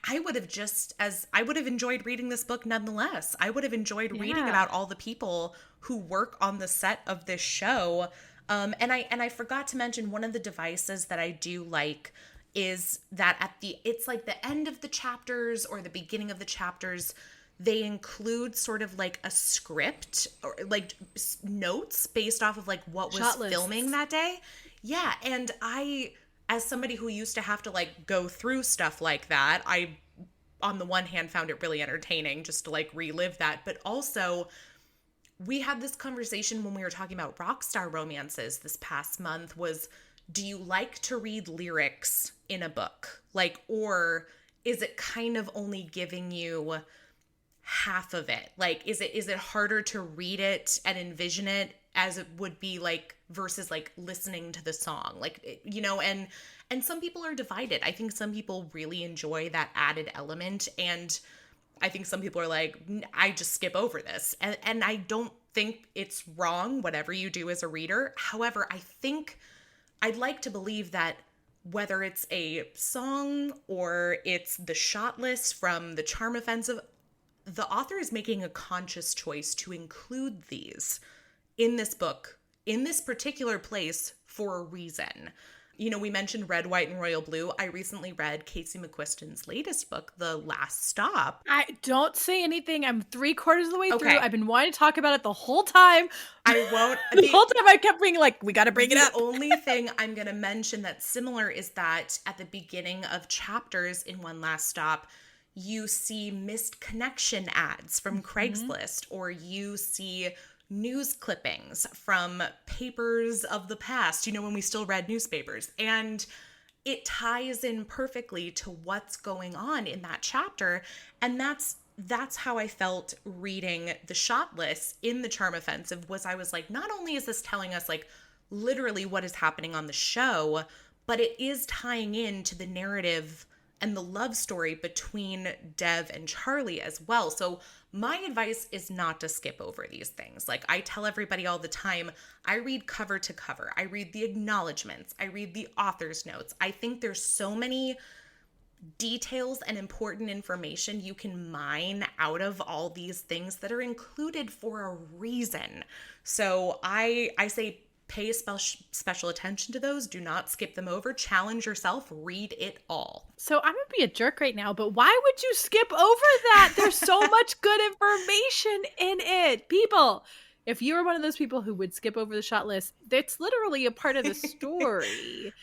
I would have enjoyed reading this book nonetheless. I would have enjoyed reading about all the people who work on the set of this show. And I forgot to mention, one of the devices that I do like is that it's like the end of the chapters or the beginning of the chapters, they include sort of like a script or like notes based off of like what was filming that day. Yeah. And as somebody who used to have to like go through stuff like that, I, on the one hand, found it really entertaining just to like relive that. But also, we had this conversation when we were talking about rockstar romances this past month was, do you like to read lyrics in a book? Like, or is it kind of only giving you half of it? Like, is it harder to read it and envision it as it would be like versus like listening to the song, like, you know, and some people are divided. I think some people really enjoy that added element, and I think some people are like, I just skip over this, and I don't think it's wrong, whatever you do as a reader. However, I think I'd like to believe that whether it's a song or it's the shot list from the Charm Offensive, the author is making a conscious choice to include these in this book, in this particular place, for a reason. You know, we mentioned Red, White, and Royal Blue. I recently read Casey McQuiston's latest book, The Last Stop. I don't say anything. I'm 3/4 of the way through. I've been wanting to talk about it the whole time. I won't. The whole time I kept being like, we got to bring it up. The only thing I'm going to mention that's similar is that at the beginning of chapters in One Last Stop, you see missed connection ads from Craigslist, or you see news clippings from papers of the past, you know, when we still read newspapers. And it ties in perfectly to what's going on in that chapter. And that's how I felt reading the shot list in the Charm Offensive. Was I was like, not only is this telling us like literally what is happening on the show, but it is tying into the narrative and the love story between Dev and Charlie as well. So my advice is not to skip over these things. Like I tell everybody all the time, I read cover to cover. I read the acknowledgments. I read the author's notes. I think there's so many details and important information you can mine out of all these things that are included for a reason. So I say pay special attention to those. Do not skip them over. Challenge yourself. Read it all. So I'm going to be a jerk right now, but why would you skip over that? There's so much good information in it. People, if you were one of those people who would skip over the shot list, that's literally a part of the story.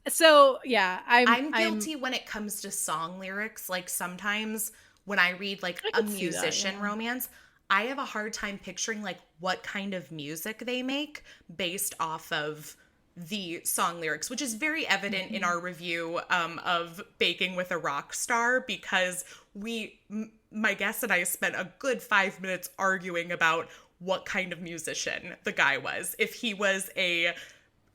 So yeah, I'm guilty when it comes to song lyrics. Like sometimes when I read like a musician romance, I have a hard time picturing like what kind of music they make based off of the song lyrics, which is very evident in our review of Baking with a Rock Star, because my guest and I spent a good 5 minutes arguing about what kind of musician the guy was. If he was a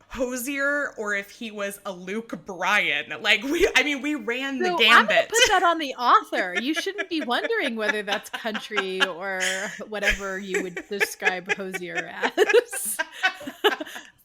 Hosier or if he was a Luke Bryan. Like we ran the gambit. I'm gonna put that on the author. You shouldn't be wondering whether that's country or whatever you would describe Hosier as.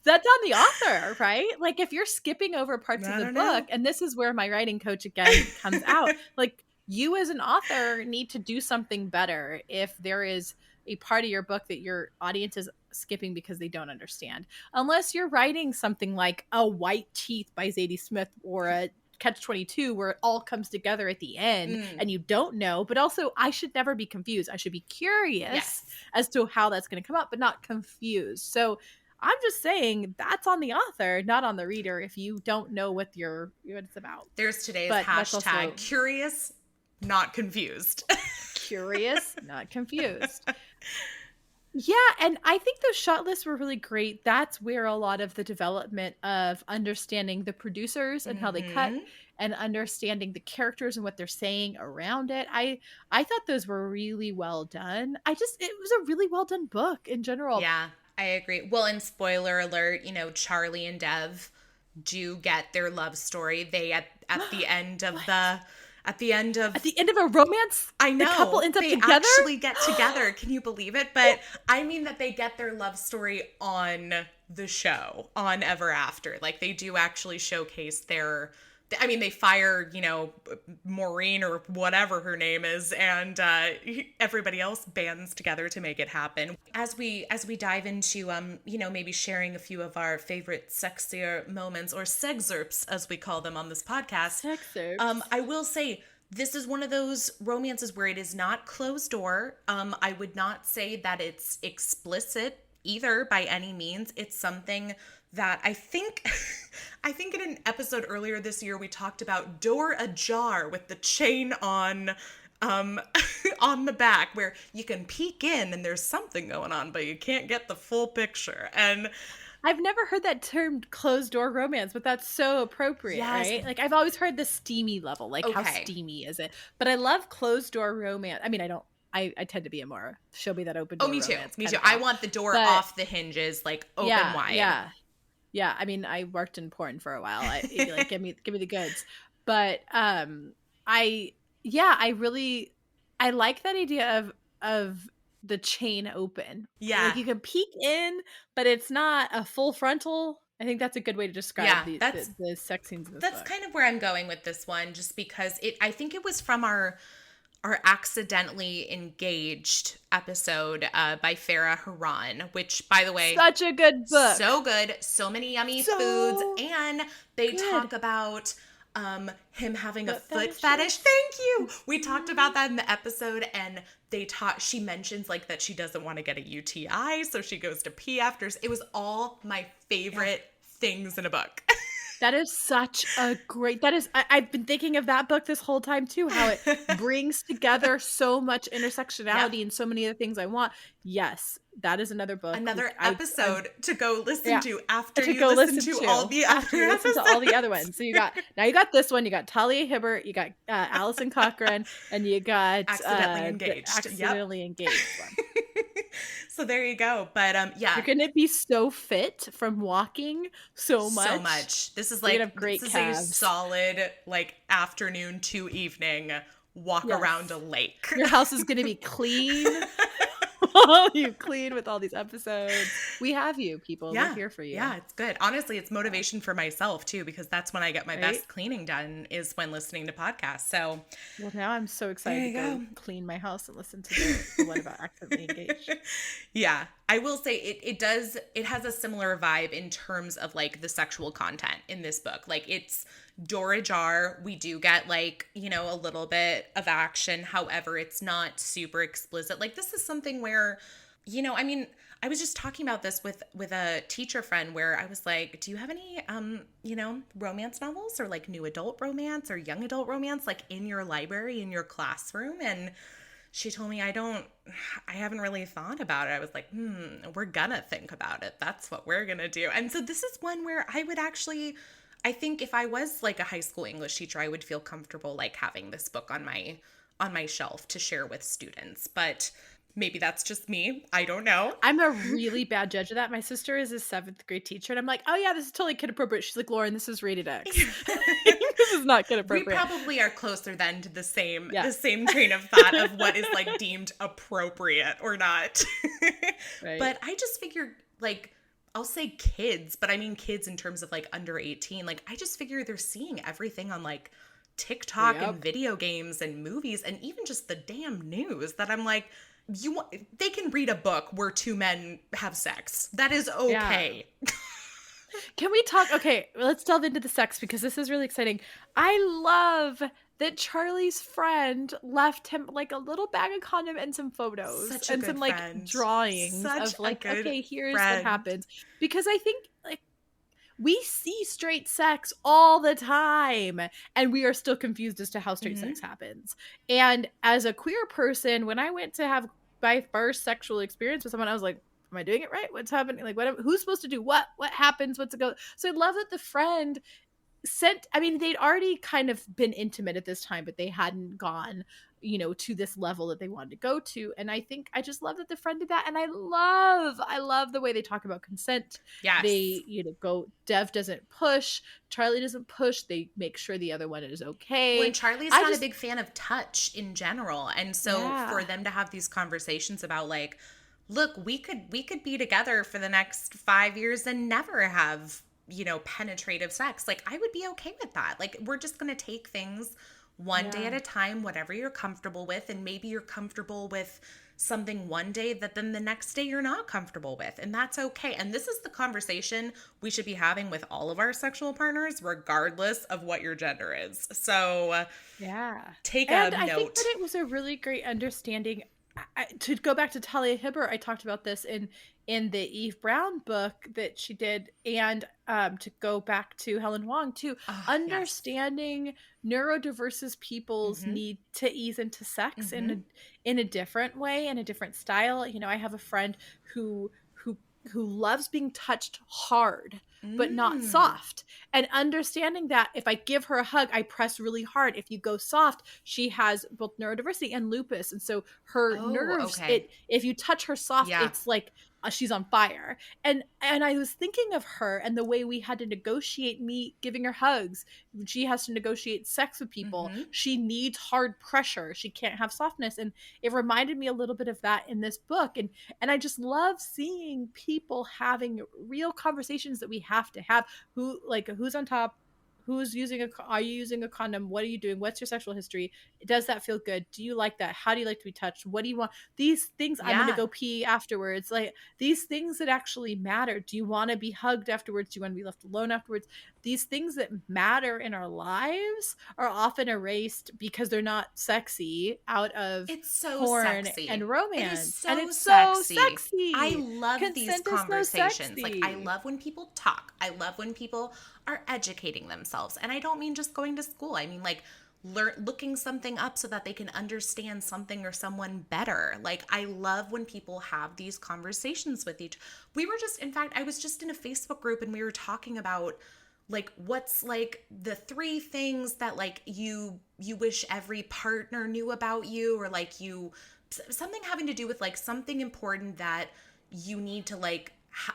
That's on the author, right? Like if you're skipping over parts of the book, and this is where my writing coach again comes out, like you as an author need to do something better if there is a part of your book that your audience is skipping because they don't understand. Unless you're writing something like A White Teeth by Zadie Smith or a Catch-22 where it all comes together at the end and you don't know. But also, I should never be confused. I should be curious as to how that's going to come up, but not confused. So I'm just saying that's on the author, not on the reader if you don't know what it's about. There's today's hashtag also, curious, not confused. Curious, not confused. Yeah, and I think those shot lists were really great. That's where a lot of the development of understanding the producers and how they cut and understanding the characters and what they're saying around it. I thought those were really well done. It was a really well done book in general. Yeah, I agree. Well, and spoiler alert, you know, Charlie and Dev do get their love story. They at the end of At the end of a romance, I know, the couple ends up they together? actually get together. Can you believe it? But I mean that they get their love story on the show, on Ever After. Like they do actually showcase they fire, you know, Maureen or whatever her name is, and everybody else bands together to make it happen. As we dive into, you know, maybe sharing a few of our favorite sexier moments, or sexcerpts as we call them on this podcast. Sexcerpts. I will say this is one of those romances where it is not closed door. I would not say that it's explicit either by any means. It's something that I think in an episode earlier this year we talked about door-ajar with the chain on the back, where you can peek in and there's something going on, but you can't get the full picture. And I've never heard that term closed door romance, but that's so appropriate, right? Like I've always heard the steamy level, like how steamy is it? But I love closed door romance. I mean, I don't I tend to be a more show me that open Oh, door me too. romance Me kind too. of gal. I want the door But off the hinges, like open wide. Yeah. I mean, I worked in porn for a while. Like give me the goods. But I really I like that idea of the chain open. Yeah. Like you can peek in, but it's not a full frontal. I think that's a good way to describe the sex scenes in this book. That's kind of where I'm going with this one, just because I think it was from our accidentally engaged episode by Farah Haran, which, by the way, such a good book. So good. So many yummy foods. And they talk about him having a foot fetish. Thank you. We talked about that in the episode, and she mentions like that she doesn't want to get a UTI, so she goes to pee after. It was all my favorite things in a book. That is such a great, I've been thinking of that book this whole time too, how it brings together so much intersectionality and so many of the things I want. Yes, that is another book. Another episode to go listen to after you listen to all the other ones. So you got this one, you got Talia Hibbert, you got Alison Cochrun, and you got Accidentally Engaged one. So there you go. But you're gonna be so fit from walking so much. This is like a solid like afternoon to evening walk around a lake. Your house is gonna be clean. You clean with all these episodes. We have you, people. We're here for you. Yeah, it's good. Honestly, it's motivation for myself too, because that's when I get my best cleaning done, is when listening to podcasts. So now I'm so excited to go clean my house and listen to the one about Accidentally Engaged. Yeah, I will say it has a similar vibe in terms of like the sexual content in this book. Like it's door-ajar. We do get like, a little bit of action. However, it's not super explicit. Like this is something where, I was just talking about this with a teacher friend where I was like, do you have any, romance novels or like new adult romance or young adult romance, like in your library, in your classroom? And she told me, I haven't really thought about it. I was like, we're gonna think about it. That's what we're gonna do. And so this is one where I think if I was like a high school English teacher, I would feel comfortable like having this book on my shelf to share with students. But maybe that's just me. I don't know. I'm a really bad judge of that. My sister is a 7th grade teacher, and I'm like, oh yeah, this is totally kid appropriate. She's like, Lauren, this is rated X. This is not kid appropriate. We probably are closer then to the same train of thought of what is like deemed appropriate or not. Right. But I just figured like, I'll say kids, but I mean kids in terms of like under 18. Like I just figure they're seeing everything on like TikTok and video games and movies and even just the damn news that I'm like, they can read a book where 2 men have sex. That is okay. Yeah. Can we talk? Okay, let's delve into the sex because this is really exciting. I love that Charlie's friend left him like a little bag of condom and some photos and some like drawings of like, okay, here's what happens. Because I think like we see straight sex all the time and we are still confused as to how straight sex happens. And as a queer person, when I went to have my first sexual experience with someone, I was like, am I doing it right? What's happening? Like, who's supposed to do what? What happens? What's it go? So I love that the friend they'd already kind of been intimate at this time, but they hadn't gone, to this level that they wanted to go to. And I think I just love that the friend did that. And I love the way they talk about consent. Yes. They, Dev doesn't push, Charlie doesn't push. They make sure the other one is okay. Well, and Charlie's not a big fan of touch in general. And so for them to have these conversations about like, look, we could be together for the next 5 years and never have, penetrative sex. Like I would be okay with that. Like we're just going to take things one day at a time, whatever you're comfortable with. And maybe you're comfortable with something one day that then the next day you're not comfortable with. And that's okay. And this is the conversation we should be having with all of our sexual partners, regardless of what your gender is. So take a note. I think that it was a really great understanding. To go back to Talia Hibbert, I talked about this in the Eve Brown book that she did, and to go back to Helen Wong too, understanding neurodiverse people's need to ease into sex in a different way, in a different style. I have a friend who loves being touched hard, but not soft. And understanding that if I give her a hug, I press really hard. If you go soft, she has both neurodiversity and lupus. And so her nerves, if you touch her soft, it's like she's on fire. And I was thinking of her and the way we had to negotiate me giving her hugs. She has to negotiate sex with people. She needs hard pressure. She can't have softness. And it reminded me a little bit of that in this book. And I just love seeing people having real conversations that we have to have. Who's on top? Who's are you using a condom? What are you doing? What's your sexual history? Does that feel good? Do you like that? How do you like to be touched? What do you want? These things, I'm going to go pee afterwards. Like these things that actually matter. Do you want to be hugged afterwards? Do you want to be left alone afterwards? These things that matter in our lives are often erased because they're not sexy out of porn and romance. It's so sexy. I love these conversations. Like I love when people talk. I love when people are educating themselves. And I don't mean just going to school. I mean like looking something up so that they can understand something or someone better. Like I love when people have these conversations with in fact, I was just in a Facebook group and we were talking about like what's like the 3 things that like you wish every partner knew about you, or like something having to do with like something important that you need to like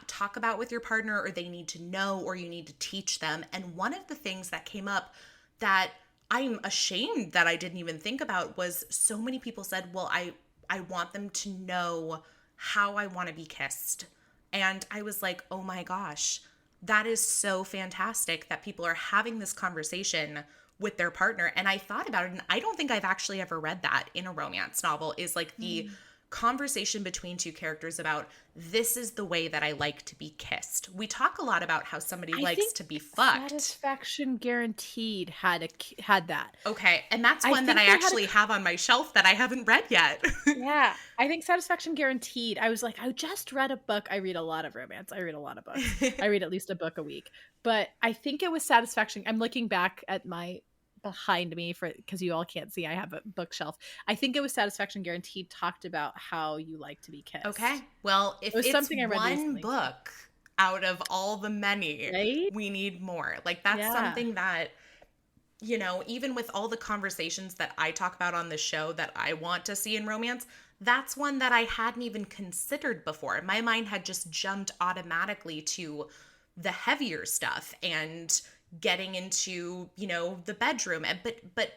talk about with your partner, or they need to know, or you need to teach them. And one of the things that came up that I'm ashamed that I didn't even think about was so many people said, well, I want them to know how I want to be kissed. And I was like, oh my gosh, that is so fantastic that people are having this conversation with their partner. And I thought about it, and I don't think I've actually ever read that in a romance novel, is like the conversation between 2 characters about, this is the way that I like to be kissed. We talk a lot about how somebody likes to be fucked. Satisfaction Guaranteed had that. Okay, and that's one that I actually have on my shelf that I haven't read yet. Yeah, I think Satisfaction Guaranteed. I was like, I just read a book. I read a lot of romance. I read a lot of books. I read at least a book a week. But I think it was Satisfaction. I'm looking back at my behind me because you all can't see, I have a bookshelf. I think it was Satisfaction Guaranteed talked about how you like to be kissed. Okay, well, if it's something I read one recently. Book out of all the many, right? We need more. Like that's something that, you know, even with all the conversations that I talk about on the show that I want to see in romance, that's one that I hadn't even considered before. My mind had just jumped automatically to the heavier stuff and getting into, you know, the bedroom, but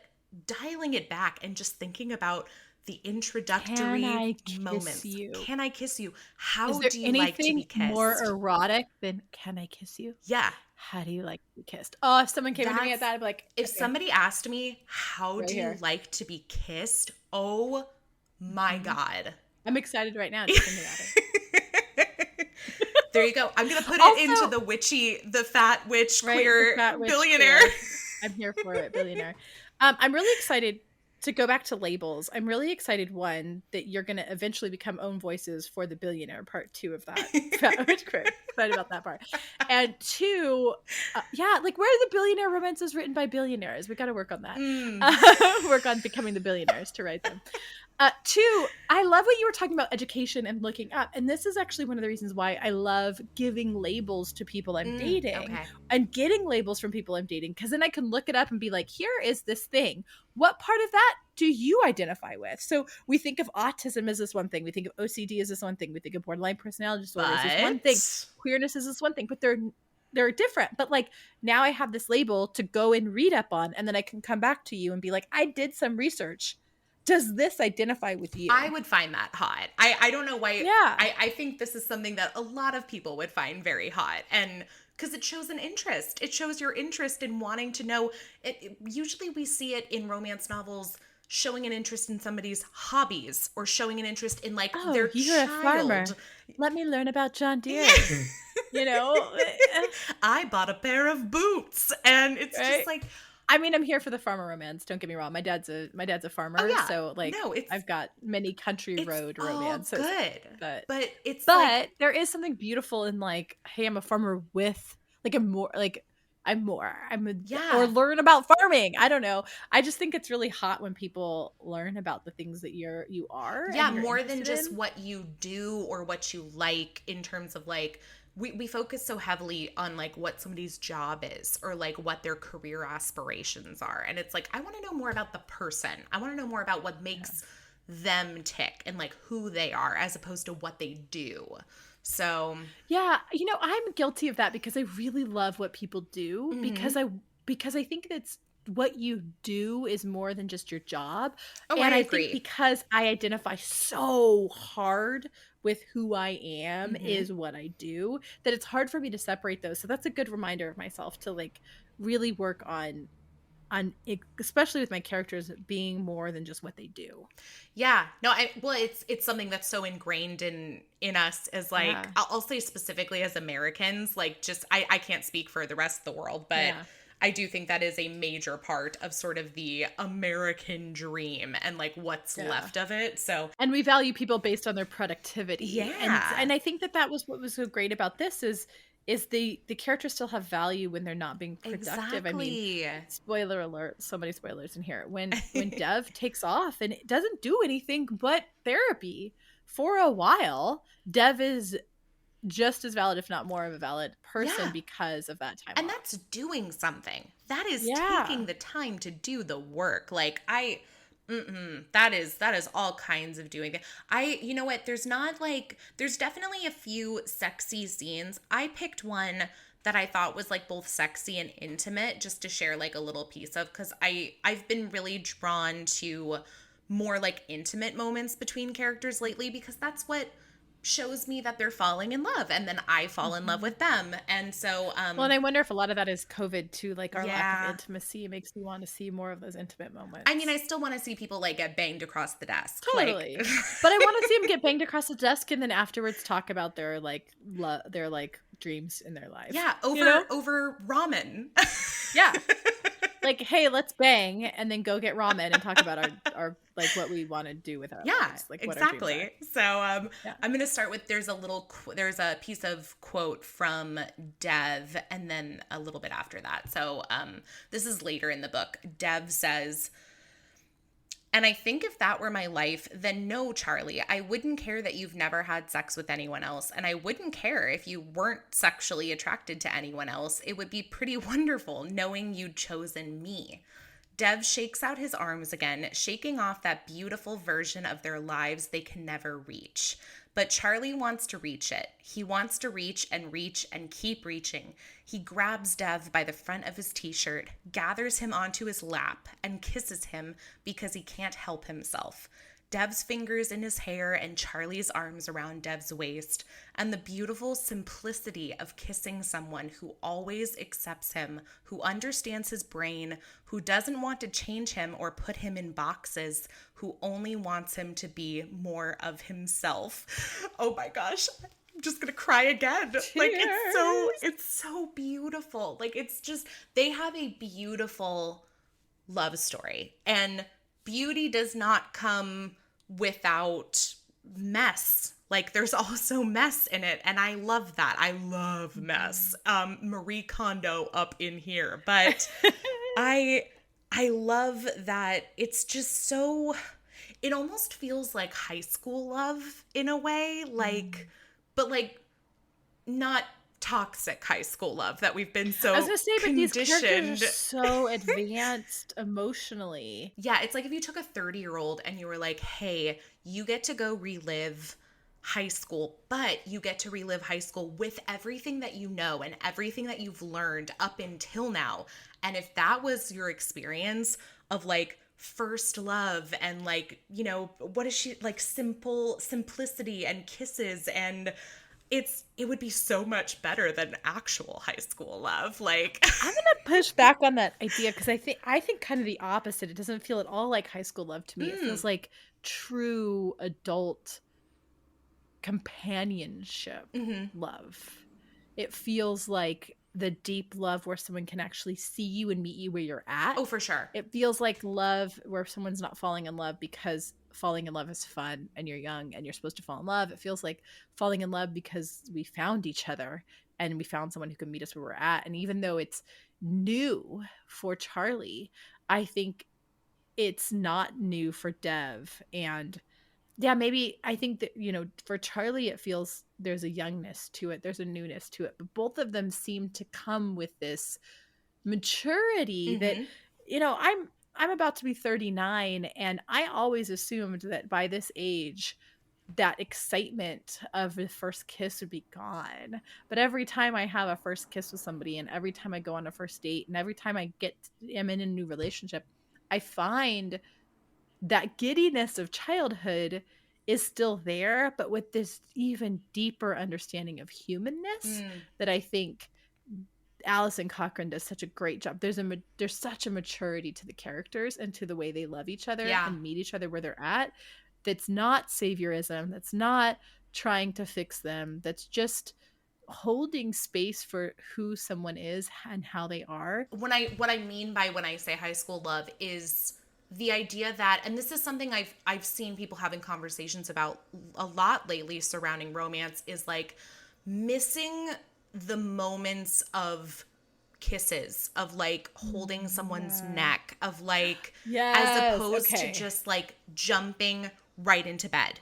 dialing it back and just thinking about the introductory moments. Can I kiss you? How do you like to be kissed? More erotic than can I kiss you? Yeah. How do you like to be kissed? Oh, if someone came to me at that, I'd be like, if somebody asked me, how do you like to be kissed? Oh my God. I'm excited right now just thinking about it. There you go. I'm going to put it into the fat witch, queer billionaire. I'm here for it, billionaire. I'm really excited to go back to labels. I'm really excited, one, that you're going to eventually become own voices for the billionaire part 2 of that. Fat witch queer. Excited about that part. And 2, like where are the billionaire romances written by billionaires? We got to work on that. Work on becoming the billionaires to write them. 2, I love what you were talking about education and looking up. And this is actually one of the reasons why I love giving labels to people I'm dating and getting labels from people I'm dating. Because then I can look it up and be like, here is this thing. What part of that do you identify with? So we think of autism as this one thing. We think of OCD as this one thing. We think of borderline personality disorder as this one thing. Queerness is this one thing. But they're different. But like now I have this label to go and read up on. And then I can come back to you and be like, I did some research. Does this identify with you? I would find that hot. I don't know why. Yeah. I think this is something that a lot of people would find very hot. And because it shows an interest. It shows your interest in wanting to know. Usually we see it in romance novels showing an interest in somebody's hobbies or showing an interest in like their you're child. A farmer. Let me learn about John Deere. You know? I bought a pair of boots. And it's just like... I mean, I'm here for the farmer romance. Don't get me wrong. My dad's a farmer, so like I've got many country road romances. Good, but there is something beautiful in like, hey, I'm a farmer with like or learn about farming. I don't know. I just think it's really hot when people learn about the things that you are. Yeah, more than just what you do or what you like in terms of like we focus so heavily on like what somebody's job is or like what their career aspirations are. And it's like, I want to know more about the person. I want to know more about what makes them tick and like who they are as opposed to what they do. So yeah, I'm guilty of that because I really love what people do because I think that's what you do is more than just your job. Oh, And I I think agree. because I identify so hard with who I am is what I do, that it's hard for me to separate those. So that's a good reminder of myself to like really work on especially with my characters being more than just what they do. Yeah. No, it's something that's so ingrained in us as like, Yeah. I'll say specifically as Americans, like just, I can't speak for the rest of the world, but Yeah. I do think that is a major part of sort of the American dream and like what's left of it. So, and we value people based on their productivity. yeah. And I think that was what was so great about this is the characters still have value when they're not being productive. Exactly. I mean, spoiler alert, so many spoilers in here. When Dev takes off and it doesn't do anything but therapy for a while, Dev is just as valid, if not more of a valid person because of that time and off. that's doing something. That is Yeah. taking the time to do the work. Like that is all kinds of doing it. You know what? There's definitely a few sexy scenes. I picked one that I thought was like both sexy and intimate just to share like a little piece of, because I've been really drawn to more like intimate moments between characters lately because that's what shows me that they're falling in love, and then I fall in love with them. And so well, and I wonder if a lot of that is COVID too, like our lack Yeah. of intimacy makes me want to see more of those intimate moments. I mean, I still want to see people like get banged across the desk. Totally. Like, but I want to see them get banged across the desk and then afterwards talk about their like their like dreams in their life. yeah, over ramen. Yeah. Like, hey, let's bang and then go get ramen and talk about our like what we want to do with our lives. Like what exactly. Our dreams So I'm going to start with there's a piece of quote from Dev and then a little bit after that. So this is later in the book. Dev says, "And I think if that were my life, then no, Charlie, I wouldn't care that you've never had sex with anyone else. And I wouldn't care if you weren't sexually attracted to anyone else. It would be pretty wonderful knowing you'd chosen me." Dev shakes out his arms again, shaking off that beautiful version of their lives they can never reach. But Charlie wants to reach it. He wants to reach and keep reaching. He grabs Dev by the front of his t-shirt, gathers him onto his lap, and kisses him because he can't help himself. Dev's fingers in his hair and Charlie's arms around Dev's waist, and the beautiful simplicity of kissing someone who always accepts him, who understands his brain, who doesn't want to change him or put him in boxes, who only wants him to be more of himself. Oh my gosh. I'm just gonna cry again. Cheers. Like it's so beautiful. Like it's just, they have a beautiful love story, and beauty does not come without mess. Like there's also mess in it, and I love that. I love mess. Marie Kondo up in here, but I love that it's just so, it almost feels like high school love in a way, like but like not toxic high school love that we've been so I was gonna say, but these characters conditioned. are so advanced emotionally. Yeah, it's like if you took a 30-year-old and you were like, hey, you get to go relive high school, but you get to relive high school with everything that you know and everything that you've learned up until now. And if that was your experience of like first love and like, you know, what is she like, simplicity and kisses, and it would be so much better than actual high school love. Like I'm gonna push back on that idea because I think kind of the opposite. It doesn't feel at all like high school love to me. It feels like true adult companionship love. It feels like the deep love where someone can actually see you and meet you where you're at. Oh, for sure. It feels like love where someone's not falling in love because falling in love is fun and you're young and you're supposed to fall in love. It feels like falling in love because we found each other and we found someone who can meet us where we're at. And even though it's new for Charlie, I think it's not new for Dev. And Yeah, maybe I think that, for Charlie, it feels there's a youngness to it, there's a newness to it, but both of them seem to come with this maturity that, Mm-hmm. I'm about to be 39, and I always assumed that by this age, that excitement of the first kiss would be gone. But every time I have a first kiss with somebody, and every time I go on a first date, and every time am in a new relationship, I find that giddiness of childhood is still there, but with this even deeper understanding of humanness that I think Alison Cochrun does such a great job. There's such a maturity to the characters and to the way they love each other Yeah. and meet each other where they're at. That's not saviorism. That's not trying to fix them. That's just holding space for who someone is and how they are. What I mean by when I say high school love is the idea that, and this is something I've seen people having conversations about a lot lately surrounding romance, is like missing the moments of kisses, of like holding someone's neck, of like, as opposed to just like jumping right into bed,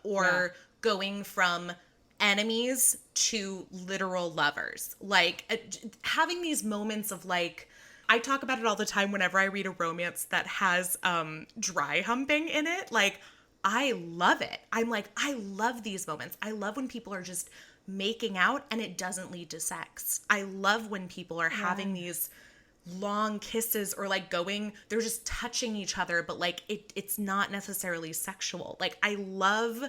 or going from enemies to literal lovers. Like having these moments of like, I talk about it all the time whenever I read a romance that has dry humping in it. Like, I love it. I'm like, I love these moments. I love when people are just making out and it doesn't lead to sex. I love when people are having these long kisses, or like they're just touching each other, but like it's not necessarily sexual. Like, I love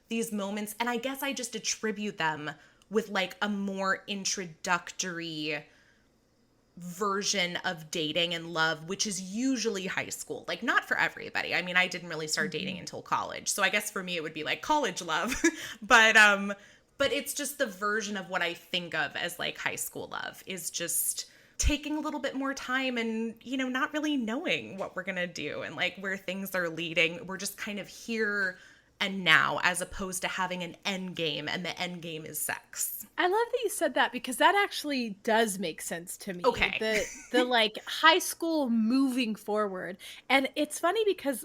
these moments, and I guess I just attribute them with like a more introductory version of dating and love, which is usually high school. Like, not for everybody. I mean, I didn't really start dating until college, so I guess for me it would be like college love. But it's just the version of what I think of as like high school love, is just taking a little bit more time and, not really knowing what we're gonna do and like where things are leading. We're just kind of here and now, as opposed to having an end game, and the end game is sex. I love that you said that, because that actually does make sense to me. Okay. The like high school moving forward. And it's funny because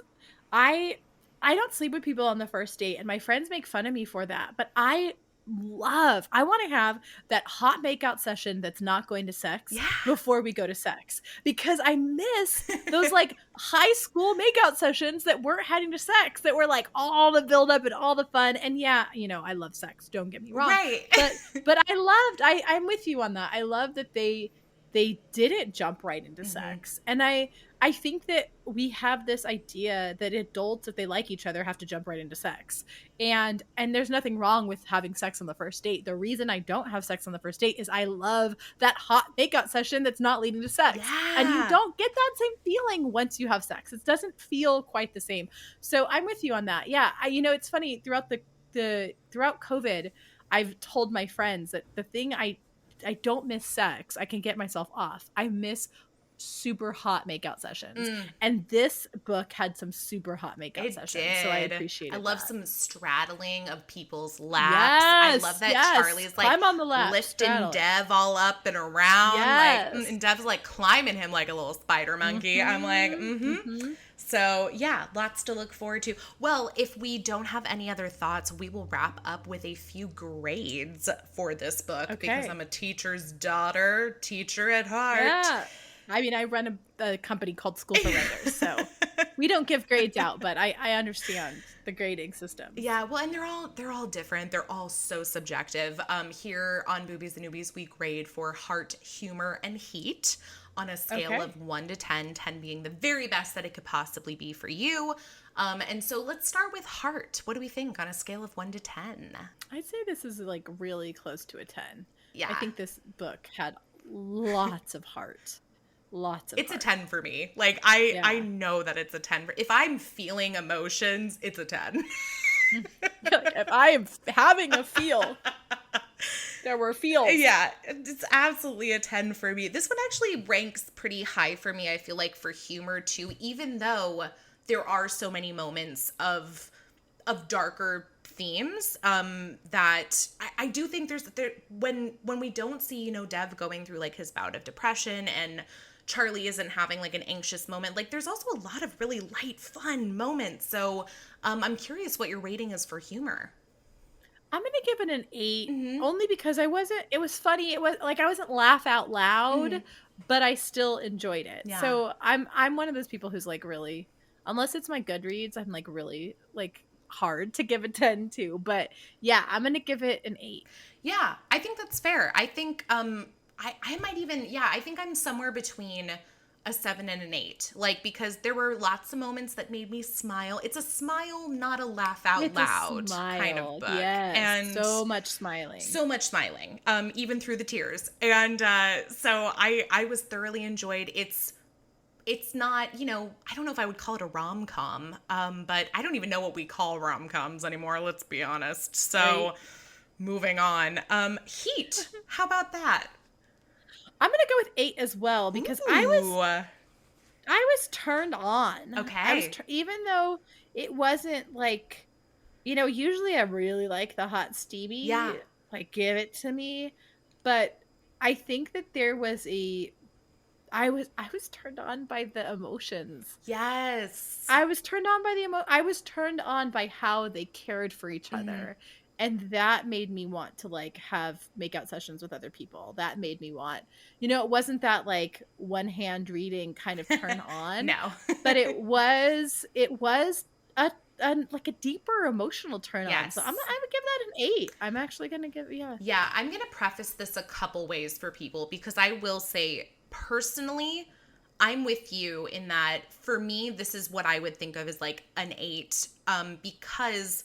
I don't sleep with people on the first date, and my friends make fun of me for that, but I want to have that hot makeout session that's not going to sex before we go to sex, because I miss those like high school makeout sessions that weren't heading to sex, that were like all the build up and all the fun. And I love sex, don't get me wrong, Right. but I'm with you on that. I love that they didn't jump right into sex. And I think that we have this idea that adults, if they like each other, have to jump right into sex. And there's nothing wrong with having sex on the first date. The reason I don't have sex on the first date is I love that hot makeout session that's not leading to sex. Yeah. And you don't get that same feeling once you have sex. It doesn't feel quite the same. So I'm with you on that. Yeah. It's funny, throughout throughout COVID, I've told my friends that the thing I don't miss sex. I can get myself off. I miss super hot makeout sessions. And this book had some super hot makeout sessions. So I appreciate it. I love some straddling of people's laps. I love that Charlie's like I'm on the lap, lifting Dev all up and around. Like, and Dev's like climbing him like a little spider monkey. I'm like, So yeah, lots to look forward to. Well, if we don't have any other thoughts, we will wrap up with a few grades for this book, because I'm a teacher's daughter, teacher at heart. Yeah. I mean, I run a company called School for Writers, so we don't give grades out, but I understand the grading system. Yeah, well, and they're all different. They're all so subjective. Here on Boobies and Noobies, we grade for heart, humor, and heat on a scale of 1 to 10, 10 being the very best that it could possibly be for you. And so let's start with heart. What do we think on a scale of 1 to 10? I'd say this is like really close to a 10. Yeah. I think this book had lots of heart. It's a 10 for me. Like, I know that it's a 10. If I'm feeling emotions, it's a 10. If I am having a feel, there were feels. Yeah, it's absolutely a 10 for me. This one actually ranks pretty high for me, I feel like, for humor too, even though there are so many moments of darker themes that I do think when we don't see, Dev going through like his bout of depression and Charlie isn't having like an anxious moment. Like there's also a lot of really light, fun moments. So I'm curious what your rating is for humor. I'm going to give it an 8, Mm-hmm. only because it was funny. It was like, I wasn't laugh out loud, Mm-hmm. but I still enjoyed it. Yeah. So I'm one of those people who's like really, unless it's my Goodreads, I'm like really like hard to give a 10 to, but yeah, I'm going to give it an 8. Yeah, I think that's fair. I think I might even, yeah, I think I'm somewhere between a 7 and an 8. Like, because there were lots of moments that made me smile. It's a smile, not a laugh out loud kind of book. Yes, and so much smiling. So much smiling, even through the tears. And so I was thoroughly enjoyed. It's not, you know, I don't know if I would call it a rom-com, but I don't even know what we call rom-coms anymore, let's be honest. So right. Moving on. Heat, how about that? I'm going to go with 8 as well, because I was turned on. Okay. Even though it wasn't like, you know, usually I really like the hot steamy. Yeah. Like, give it to me. But I think that there was I was turned on by the emotions. Yes. I was turned on by I was turned on by how they cared for each other. And that made me want to like have makeout sessions with other people. That made me want, you know, it wasn't that like one hand reading kind of turn on. No. But it was a like a deeper emotional turn on. So I'm gonna give that an 8. I'm actually gonna give Yeah, I'm gonna preface this a couple ways for people, because I will say personally, I'm with you in that for me, this is what I would think of as like an 8, because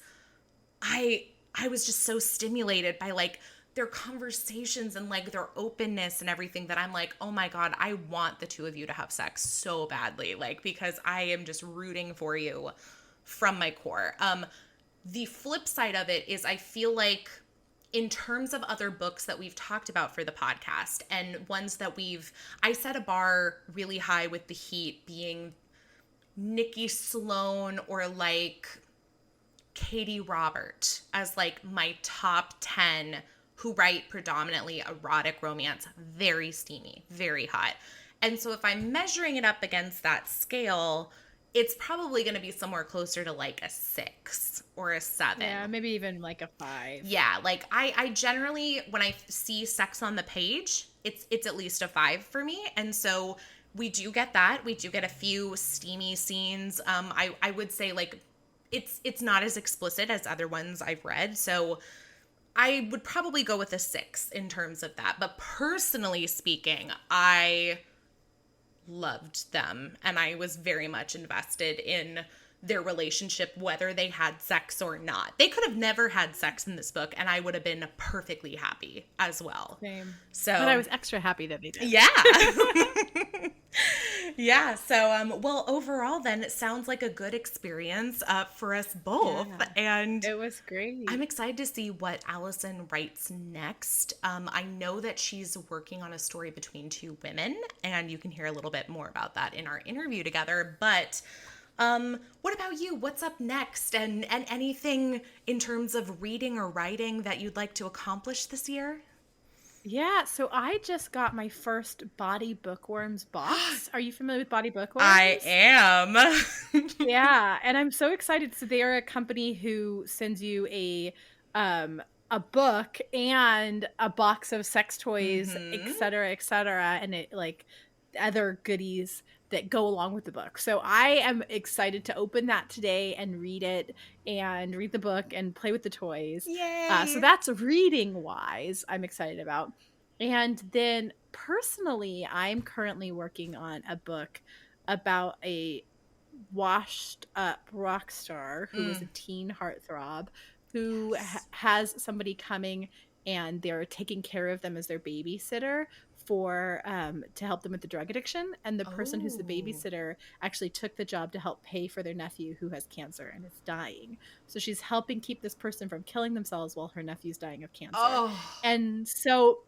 I was just so stimulated by like their conversations and like their openness and everything that I'm like, oh my God, I want the two of you to have sex so badly. Like, because I am just rooting for you from my core. The flip side of it is I feel like in terms of other books that we've talked about for the podcast and ones that I set a bar really high with the Heat being Nikki Sloan or like Katie Robert as like my top 10 who write predominantly erotic romance, very steamy, very hot. And so if I'm measuring it up against that scale, it's probably going to be somewhere closer to like a 6 or a 7. Yeah, maybe even like a 5. Yeah, like I generally, when I see sex on the page, it's at least a 5 for me. And so we do get that. We do get a few steamy scenes. I would say like it's not as explicit as other ones I've read. So I would probably go with a 6 in terms of that. But personally speaking, I loved them and I was very much invested in their relationship, whether they had sex or not. They could have never had sex in this book and I would have been perfectly happy as well. Same. So, but I was extra happy that they did. Yeah. Yeah. So, well, overall then it sounds like a good experience for us both. Yeah, and it was great. I'm excited to see what Alison writes next. I know that she's working on a story between two women, and you can hear a little bit more about that in our interview together. But what about you? What's up next? And anything in terms of reading or writing that you'd like to accomplish this year? Yeah, so I just got my first Body Bookworms box. Are you familiar with Body Bookworms? I am. Yeah, and I'm so excited. So they are a company who sends you a book and a box of sex toys, et cetera, and it like other goodies that go along with the book. So I am excited to open that today and read it and read the book and play with the toys. Yay! So that's reading wise, I'm excited about. And then personally, I'm currently working on a book about a washed up rock star who is a teen heartthrob who has somebody coming and they're taking care of them as their babysitter for to help them with the drug addiction, and the person who's the babysitter actually took the job to help pay for their nephew who has cancer and is dying. So she's helping keep this person from killing themselves while her nephew's dying of cancer. And so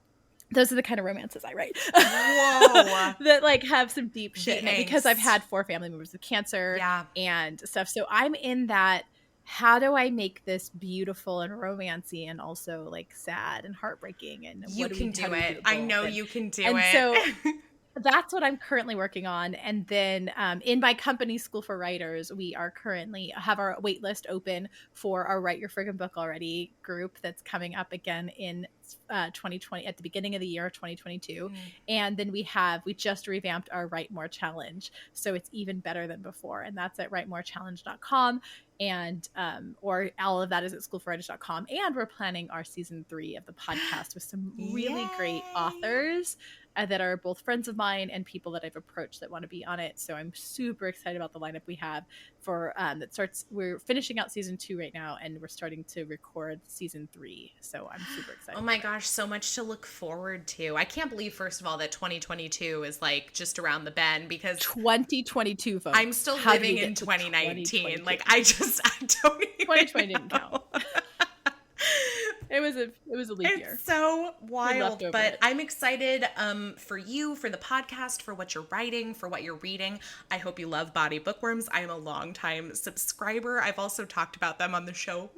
those are the kind of romances I write. Whoa. That like have some deep shit in it, because I've had 4 family members with cancer and stuff. So I'm in that, how do I make this beautiful and romancy and also like sad and heartbreaking? And you can do it. I know you can do it. So That's what I'm currently working on. And then in my company, School for Writers, we are currently have our wait list open for our Write Your Friggin' Book Already group that's coming up again in 2020, at the beginning of the year 2022. And then we just revamped our Write More Challenge. So it's even better than before. And that's at writemorechallenge.com. And or all of that is at schoolforwriters.com. And we're planning our season 3 of the podcast with some really great authors that are both friends of mine and people that I've approached that want to be on it. So I'm super excited about the lineup we have for that starts. We're finishing out season 2 right now, and we're starting to record season 3. So I'm super excited. Oh my gosh, so much to look forward to. I can't believe, first of all, that 2022 is like just around the bend, because 2022, folks. I'm still living in 2019. Like I don't even 2020 didn't count. It was a leap year. It's so wild, but I'm excited for you, for the podcast, for what you're writing, for what you're reading. I hope you love Body Bookworms. I am a longtime subscriber. I've also talked about them on the show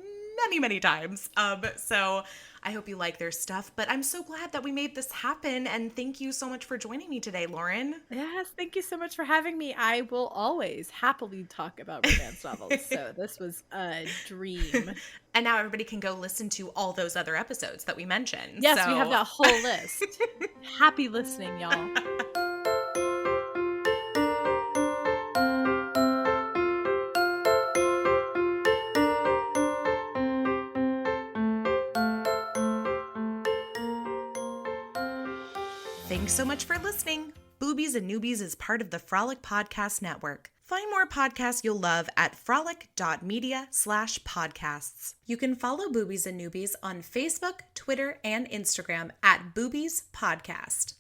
many times. So I hope you like their stuff, but I'm so glad that we made this happen, and thank you so much for joining me today, Lauren. Yes, thank you so much for having me. I will always happily talk about romance novels, so this was a dream. And now everybody can go listen to all those other episodes that we mentioned. Yes, we have that whole list. Happy listening, y'all. Thanks so much for listening. Boobies and Newbies is part of the Frolic Podcast Network. Find more podcasts you'll love at frolic.media/podcasts. You can follow Boobies and Newbies on Facebook, Twitter, and Instagram at Boobies Podcast.